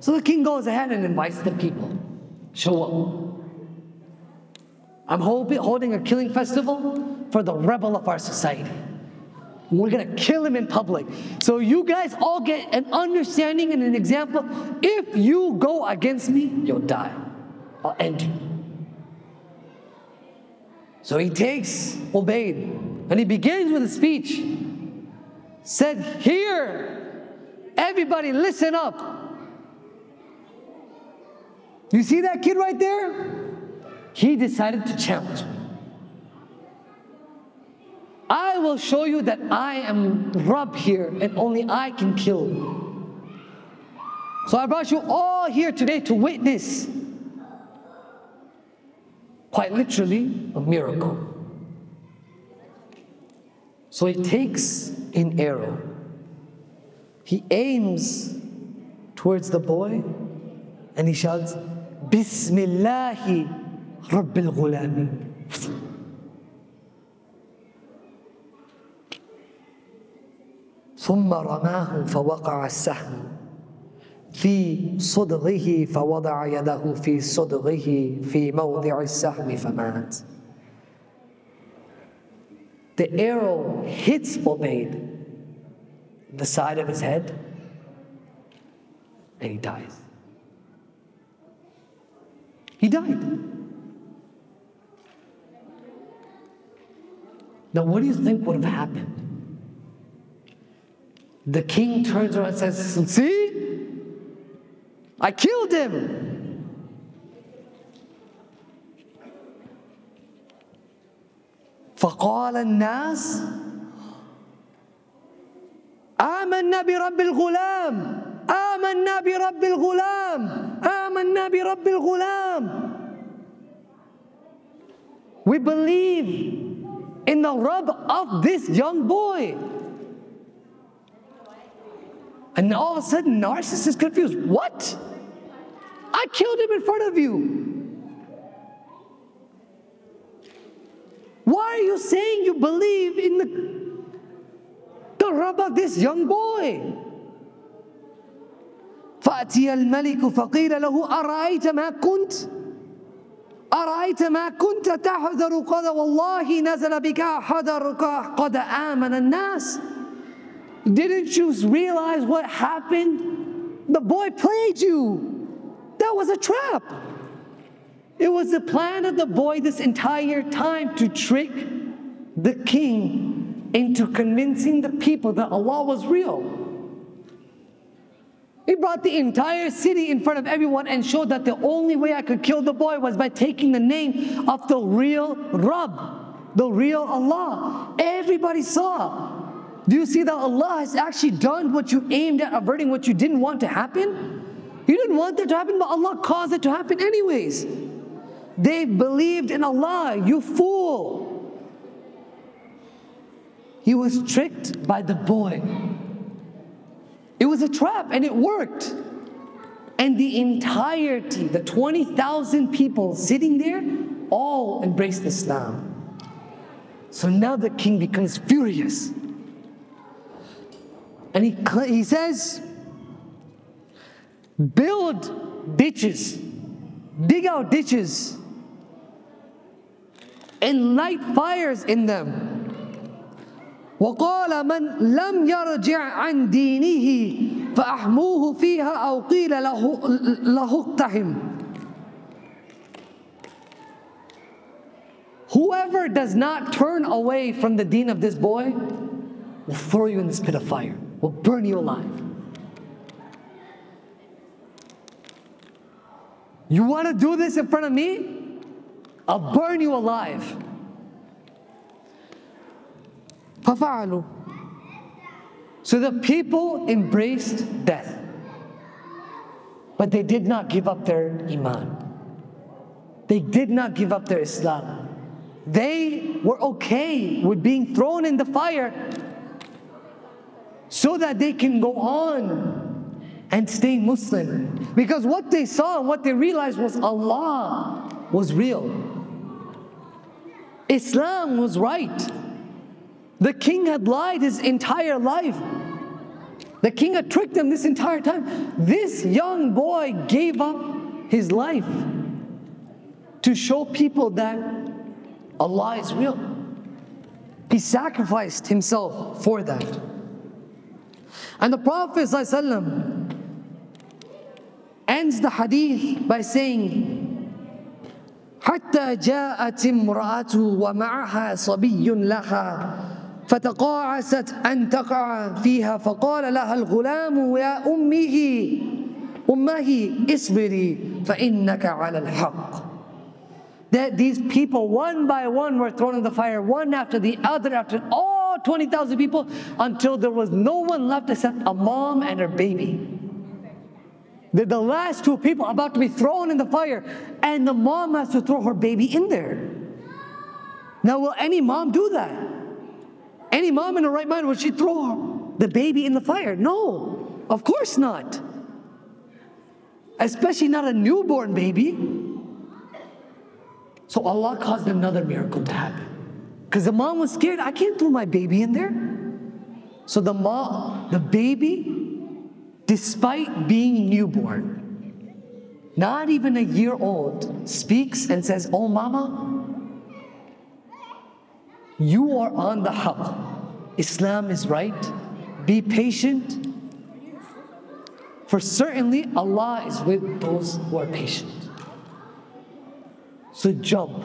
So the king goes ahead and invites the people. Show up. I'm holding a killing festival for the rebel of our society. We're going to kill him in public. So you guys all get an understanding and an example. If you go against me, you'll die. I'll end you. So he takes Ubaidah and he begins with a speech. Said, here, everybody listen up. You see that kid right there? He decided to challenge me. I will show you that I am Rabb here and only I can kill. So I brought you all here today to witness, quite literally, a miracle. So he takes an arrow. He aims towards the boy and he shouts, Bismillahi Rabbil Ghulam. ثم رماه فوقع السهم في صدغه فوضع يده في صدغه في موضع السهم فمات. The arrow hits Ubaidah in the side of his head and he dies. He died. Now what do you think would have happened? The king turns around and says, see? I killed him. فقال الناس آمنا برب الغلام آمنا برب الغلام آمنا برب الغلام. We believe in the Rabb of this young boy. And all of a sudden, Narcissus is confused. What? I killed him in front of you. Why are you saying you believe in the Rabb of this young boy? فأتي الملك فقيل له أرأيت ما كنت تحذر قال والله نزل بك حذرك قد آمن الناس. Didn't you realize what happened? The boy played you. That was a trap. It was the plan of the boy this entire time to trick the king into convincing the people that Allah was real. He brought the entire city in front of everyone and showed that the only way I could kill the boy was by taking the name of the real Rabb, the real Allah. Everybody saw. Do you see that Allah has actually done what you aimed at, averting what you didn't want to happen? You didn't want that to happen, but Allah caused it to happen anyways. They believed in Allah, you fool. He was tricked by the boy. It was a trap and it worked. And the entirety, the 20,000 people sitting there, all embraced Islam. So now the king becomes furious. And he says, build ditches, dig out ditches, and light fires in them. وقال من لم يرجع عن دينه فأحموه فيها أو قيل له اقتحم. Whoever does not turn away from the deen of this boy will throw you in this pit of fire, will burn you alive. You want to do this in front of me? I'll burn you alive. فَفَعَلُوا. So the people embraced death. But they did not give up their iman. They did not give up their Islam. They were okay with being thrown in the fire so that they can go on and stay Muslim. Because what they saw and what they realized was Allah was real. Islam was right. The king had lied his entire life. The king had tricked them this entire time. This young boy gave up his life to show people that Allah is real. He sacrificed himself for that. And the Prophet ﷺ ends the hadith by saying, حتى جاءت امرأة ومعها صبي لها فتقاعست أن تقع فيها فقال لها الغلام يا أمه اصبري فإنك على الحق. That these people one by one were thrown in the fire, one after the other, after all 20,000 people, until there was no one left except a mom and her baby. They're the last two people about to be thrown in the fire, and the mom has to throw her baby in there. Now, will any mom do that? Any mom in her right mind, would she throw the baby in the fire? No, of course not. Especially not a newborn baby. So Allah caused another miracle to happen. Because the mom was scared, I can't throw my baby in there. So the baby, despite being newborn, not even a year old, speaks and says, "Oh mama, you are on the haqq. Islam is right. Be patient. For certainly Allah is with those who are patient." So jump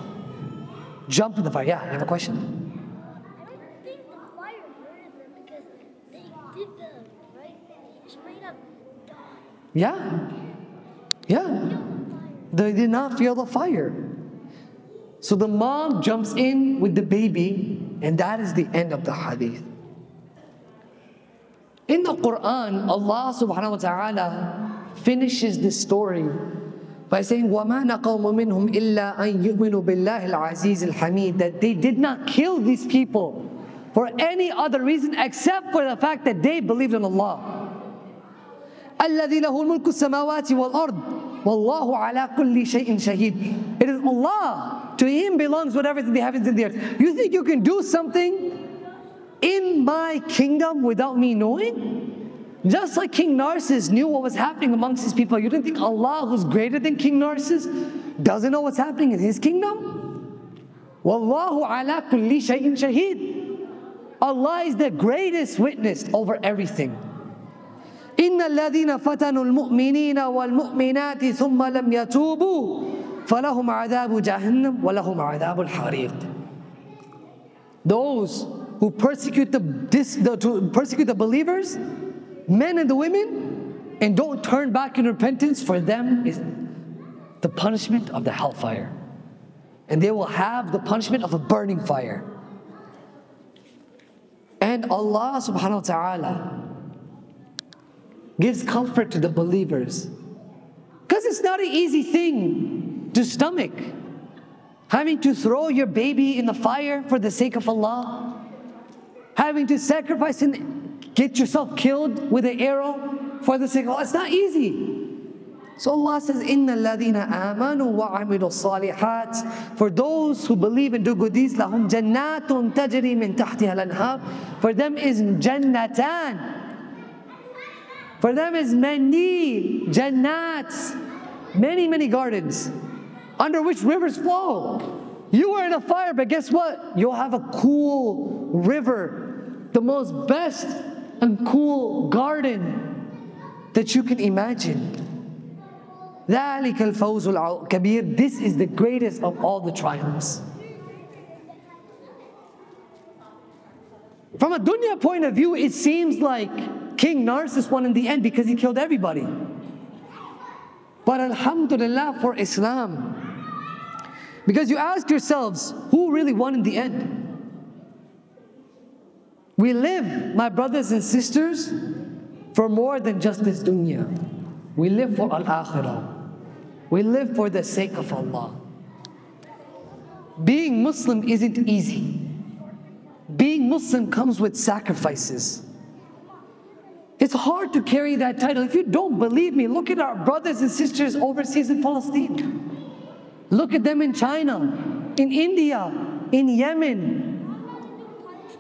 in the fire. Yeah, you have a question? I don't think the fire hurted them because they did the right thing. They straight up died. Yeah. They did not feel the fire. So the mom jumps in with the baby, and that is the end of the hadith. In the Quran, Allah subhanahu wa ta'ala finishes this story by saying, وَمَا نَقَوْمُ مِنْهُمْ إِلَّا أَن يُؤْمِنُوا بِاللَّهِ الْعَزِيزِ الْحَمِيدِ, that they did not kill these people for any other reason except for the fact that they believed in Allah. الَّذِي لَهُ الْمُلْكُ السَّمَاوَاتِ وَالْأَرْضِ وَاللَّهُ عَلَى كُلِّ شَيْءٍ شَهِيدٌ. It is Allah, to Him belongs whatever is in the heavens and the earth. You think you can do something in my kingdom without me knowing? Just like King Narcissus knew what was happening amongst his people, you don't think Allah, who's greater than King Narcissus, doesn't know what's happening in His kingdom? Wallahu ala kulli shay'in shaheed. Allah is the greatest witness over everything. إِنَّ الَّذِينَ فَتَنُوا الْمُؤْمِنِينَ وَالْمُؤْمِنَاتِ ثُمَّ لَمْ يَتُوبُوا فَلَهُمْ عَذَابُ جَهَنَّمَ وَلَهُمْ عَذَابُ الْحَرِيقِ. Those who persecute the believers, men and the women, and don't turn back in repentance, for them is the punishment of the hellfire. And they will have the punishment of a burning fire. And Allah subhanahu wa ta'ala gives comfort to the believers. Because it's not an easy thing to stomach. Having to throw your baby in the fire for the sake of Allah. Having to sacrifice and get yourself killed with an arrow for the sake of Allah. It's not easy. So Allah says, إِنَّ الَّذِينَ آمَنُوا وَعَمِلُوا الصَّالِحَاتِ, for those who believe and do good deeds, لَهُمْ جَنَّاتٌ تَجْرِي مِنْ تَحْتِهَا الْأَنْهَارُ, for them is jannatan. For them is many jannats, many gardens, under which rivers flow. You are in a fire, but guess what? You'll have a cool river, the most best and cool garden that you can imagine. ذَلِكَ الْفَوْزُ الْكَبِيرُ. This is the greatest of all the triumphs. From a dunya point of view, it seems like King Narcissus won in the end because he killed everybody. But alhamdulillah for Islam. Because you ask yourselves, who really won in the end? We live, my brothers and sisters, for more than just this dunya. We live for al-akhirah. We live for the sake of Allah. Being Muslim isn't easy. Being Muslim comes with sacrifices. It's hard to carry that title. If you don't believe me, look at our brothers and sisters overseas in Palestine. Look at them in China, in India, in Yemen,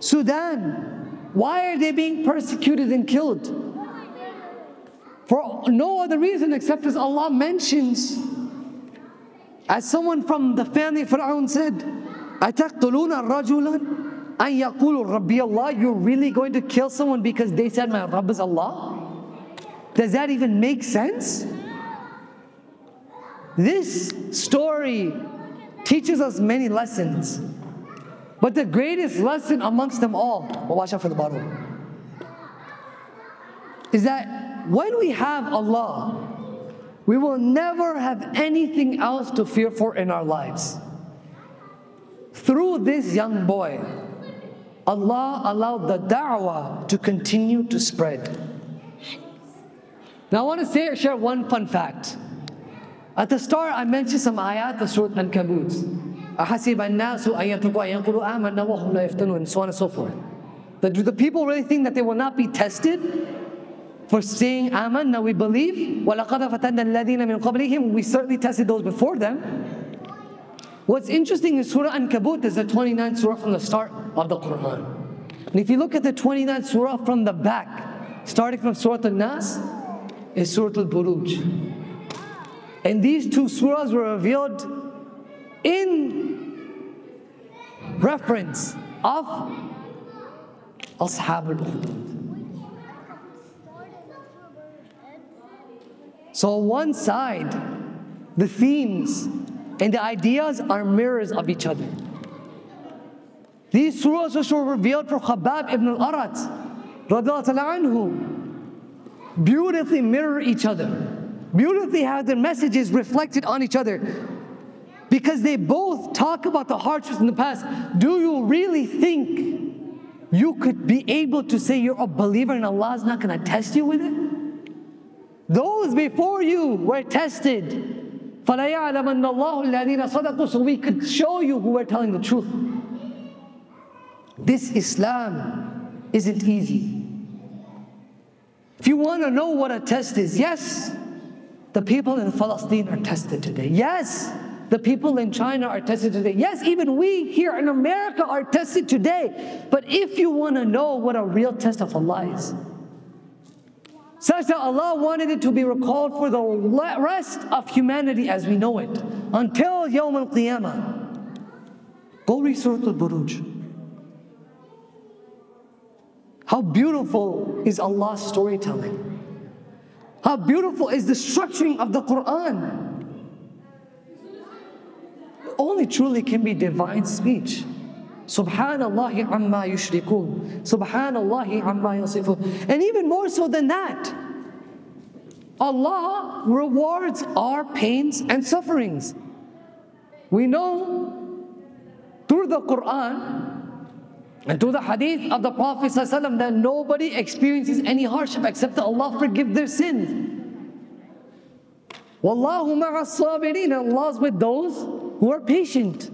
Sudan. Why are they being persecuted and killed? For no other reason except as Allah mentions. As someone from the family of Fir'aun said, أَتَقْتُلُونَ رَجُلًا أَن يَقُولُوا رَبِّيَ اللَّهِ. You're really going to kill someone because they said my Rabb is Allah? Does that even make sense? This story teaches us many lessons. But the greatest lesson amongst them all, watch out for the bottle, is that when we have Allah, we will never have anything else to fear for in our lives. Through this young boy, Allah allowed the da'wah to continue to spread. Now I want to share one fun fact. At the start, I mentioned some ayat of Surah Al-Ankabut. أَحَسِبَ النَّاسُ أَن يَتْرُكُوا أَن يَقُولُوا آمَنَّا وَهُمْ لَا يُفْتَنُونَ, and so on and so forth. Do the people really think that they will not be tested for saying Amanna, we believe? وَلَقَدْ فَتَنَّا الَّذِينَ مِنْ قَبْلِهِمْ. We certainly tested those before them. What's interesting is Surah Al-Ankabut is the 29th surah from the start of the Quran. And if you look at the 29th surah from the back, starting from Surah Al-Nas, is Surah Al-Buruj. And these two surahs were revealed in reference of Ashab al-Ukhdud. So on one side, the themes and the ideas are mirrors of each other. These surahs which were revealed for Khabbab ibn al-Arat, radiyallahu ta'ala anhu, beautifully mirror each other. Beautifully have their messages reflected on each other. Because they both talk about the hardships in the past. Do you really think you could be able to say you're a believer and Allah is not going to test you with it? Those before you were tested فَلَيَعْلَمَنَّ اللَّهُ الَّذِينَ صَدَقُوا. So we could show you who are telling the truth. This Islam isn't easy. If you want to know what a test is, yes, the people in Palestine are tested today. Yes, the people in China are tested today. Yes, even we here in America are tested today. But if you want to know what a real test of Allah is, such that Allah wanted it to be recalled for the rest of humanity as we know it, until Yawm al-Qiyamah. Go read Surah Al-Buruj. How beautiful is Allah's storytelling. How beautiful is the structuring of the Quran. Only truly can be divine speech. Subhanallahi amma yushrikun. Subhanallahi amma yasifun. And even more so than that, Allah rewards our pains and sufferings. We know through the Quran and through the hadith of the Prophet ﷺ that nobody experiences any hardship except that Allah forgives their sins. Wallahu ma'as sabirin. Allah's with those who are patient.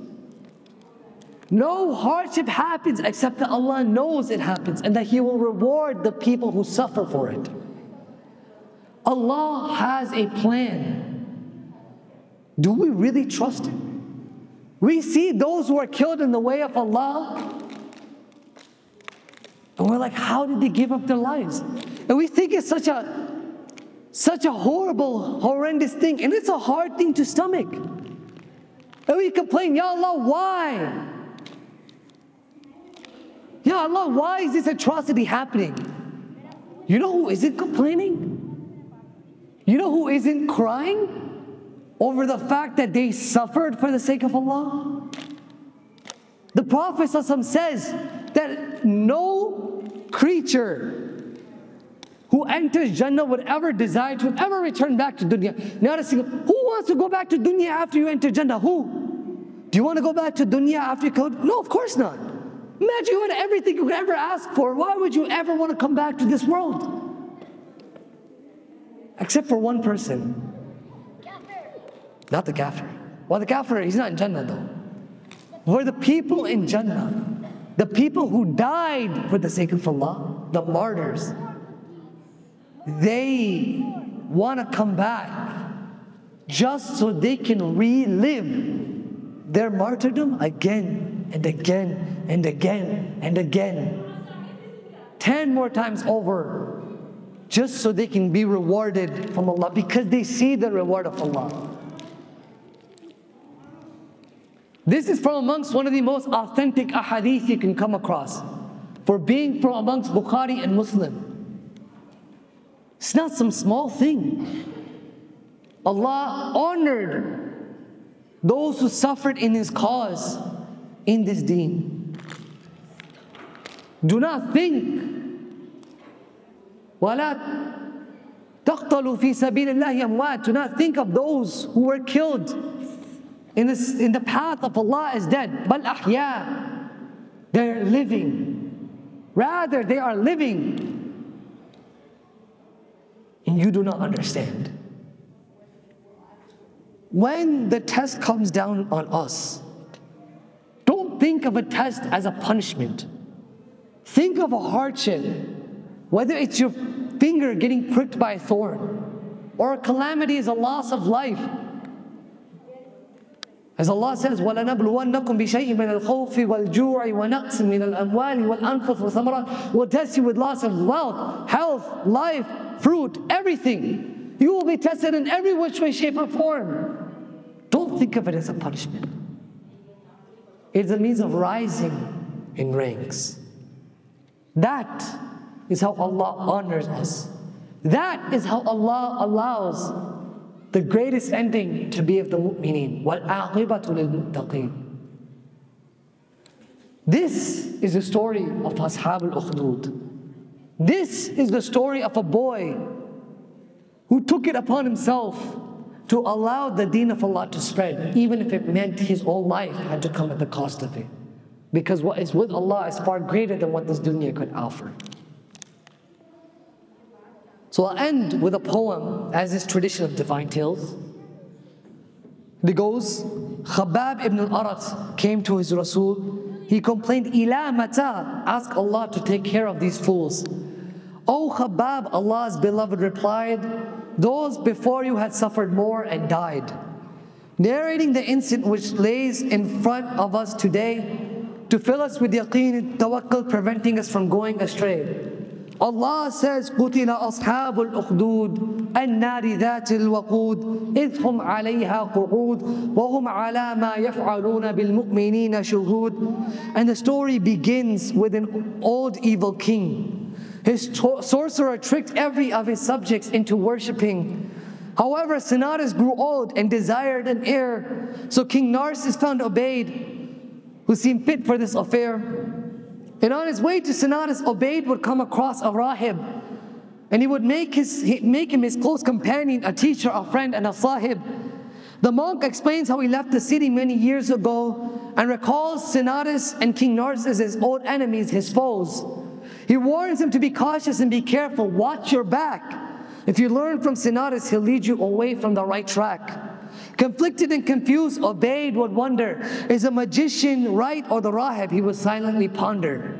No hardship happens except that Allah knows it happens and that He will reward the people who suffer for it. Allah has a plan. Do we really trust Him? We see those who are killed in the way of Allah, and we're like, how did they give up their lives? And we think it's such a horrible, horrendous thing. And it's a hard thing to stomach. And we complain, Ya Allah, why? Ya Allah, why is this atrocity happening? You know who isn't complaining? You know who isn't crying over the fact that they suffered for the sake of Allah? The Prophet ﷺ says that no creature who enters Jannah would ever desire to ever return back to dunya. Not a single. Who wants to go back to dunya after you enter Jannah? Who? Do you want to go back to dunya after you come? No, of course not. Imagine you had everything you could ever ask for. Why would you ever want to come back to this world? Except for one person. Not the kafir. Well, the kafir, he's not in Jannah though. For the people in Jannah, the people who died for the sake of Allah, the martyrs, they want to come back just so they can relive their martyrdom again and again and again and again. 10 more times over, just so they can be rewarded from Allah, because they see the reward of Allah. This is from amongst one of the most authentic ahadith you can come across, for being from amongst Bukhari and Muslim. It's not some small thing. Allah honored those who suffered in His cause in this deen. Do not think, وَلَا تَقْتَلُوا فِي سَبِيلِ اللَّهِ أَمْوَاتٍ. Do not think of those who were killed in the path of Allah as dead. بَلْ أَحْيَاء. They're living. Rather, they are living. And you do not understand. When the test comes down on us, don't think of a test as a punishment. Think of a hardship, whether it's your finger getting pricked by a thorn, or a calamity is a loss of life. As Allah says, وَلَنَبْلُوَنَّكُمْ بِشَيْءٍ مِنَ الْخَوْفِ وَالْجُوعِ وَنَقْصٍ مِنَ الْأَمْوَالِ وَالْأَنفُسِ وَالثَّمَرَاتِ. We'll test you with loss of wealth, health, life, fruit, everything. You will be tested in every which way, shape, or form. Don't think of it as a punishment. It's a means of rising in ranks. That is how Allah honors us. That is how Allah allows the greatest ending to be of the mu'mineen. وَالْعَاقِبَةُ لِلْمُتَّقِينَ. This is the story of Ashab al-Ukhdud. This is the story of a boy who took it upon himself to allow the deen of Allah to spread, even if it meant his whole life had to come at the cost of it. Because what is with Allah is far greater than what this dunya could offer. So I'll end with a poem, as is tradition of Divine Tales. He goes, Khabbab ibn al-Arat came to his Rasul. He complained, Ila mata, ask Allah to take care of these fools. O Khabbab, Allah's beloved replied, those before you had suffered more and died. Narrating the incident which lays in front of us today to fill us with yaqeen and tawakkul, preventing us from going astray. Allah says, قُتِلَ أَصْحَابُ الْأُخْدُودِ النَّارِ ذَاتِ الْوَقُودِ إِذْ هُمْ عَلَيْهَا قُعُودٌ وَهُمْ عَلَى مَا يَفْعَلُونَ بِالْمُؤْمِنِينَ شُهُودٌ. And the story begins with an old evil king. His sorcerer tricked every of his subjects into worshipping. However, Sinadis grew old and desired an heir. So King Narses found Ubayd, who seemed fit for this affair. And on his way to Sinadis, Ubayd would come across a rahib, and he would make him his close companion, a teacher, a friend, and a sahib. The monk explains how he left the city many years ago and recalls Sinadis and King Narses as his old enemies, his foes. He warns him to be cautious and be careful, watch your back. If you learn from Sinadis, he'll lead you away from the right track. Conflicted and confused, Ubayd would wonder, is a magician right or the rahib? He would silently ponder.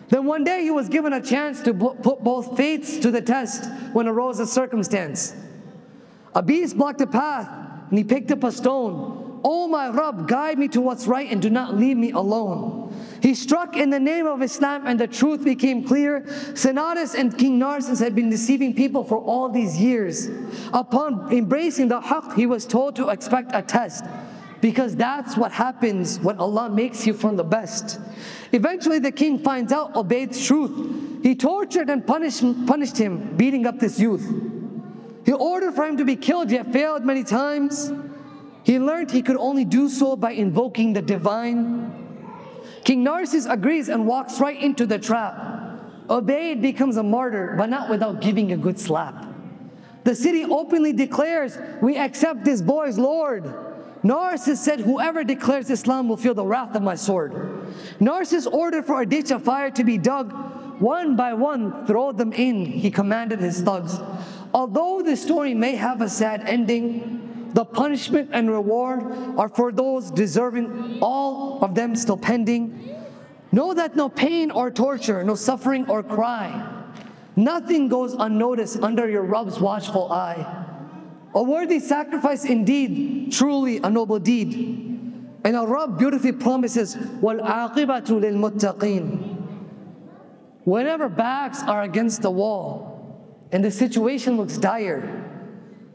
Then one day he was given a chance to put both faiths to the test when arose a circumstance. A beast blocked the path and he picked up a stone. Oh my Rabb, guide me to what's right and do not leave me alone. He struck in the name of Islam and the truth became clear. Sinadis and King Narses had been deceiving people for all these years. Upon embracing the haqq, he was told to expect a test, because that's what happens when Allah makes you from the best. Eventually the king finds out Ubayd's truth. He tortured and punished him, beating up this youth. He ordered for him to be killed, yet failed many times. He learned he could only do so by invoking the divine. King Narses agrees and walks right into the trap. Ubayd becomes a martyr, but not without giving a good slap. The city openly declares, we accept this boy's Lord. Narses said, whoever declares Islam will feel the wrath of my sword. Narses ordered for a ditch of fire to be dug. One by one, throw them in, he commanded his thugs. Although the story may have a sad ending, the punishment and reward are for those deserving, all of them still pending. Know that no pain or torture, no suffering or cry, nothing goes unnoticed under your Rabb's watchful eye. A worthy sacrifice indeed, truly a noble deed. And our Rabb beautifully promises, وَالْعَاقِبَةُ لِلْمُتَّقِينَ. Whenever backs are against the wall and the situation looks dire,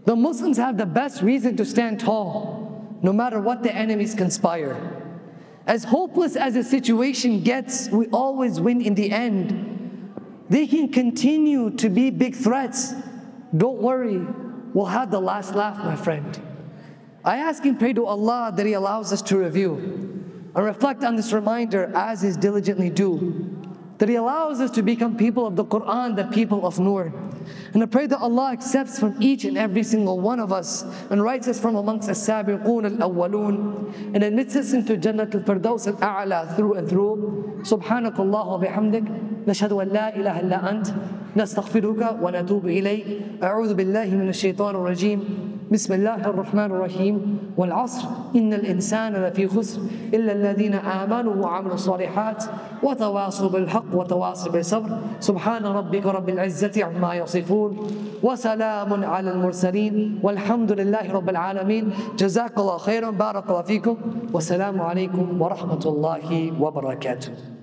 the Muslims have the best reason to stand tall, no matter what the enemies conspire. As hopeless as the situation gets, we always win in the end. They can continue to be big threats. Don't worry, we'll have the last laugh, my friend. I ask and pray to Allah that He allows us to review and reflect on this reminder as is diligently due. That He allows us to become people of the Quran, the people of Nur. And I pray that Allah accepts from each and every single one of us and writes us from amongst as-sabiqun al-awwalun and admits us into Jannat al-Firdaus al-A'la through and through. Subhanakallah wa bihamdik. Nashhadu an la ilaha illa ant. Nastaghfiruka wa natubu ilayk. A'udhu billahi min ash-shaytan ar-rajim. بسم الله الرحمن الرحيم والعصر إن الإنسان لفي خسر إلا الذين آمنوا وعملوا الصالحات وتواصوا بالحق وتواصوا بالصبر سبحان ربك رب العزة عما يصفون وسلام على المرسلين والحمد لله رب العالمين جزاك الله خيرا بارك الله فيكم والسلام عليكم ورحمة الله وبركاته.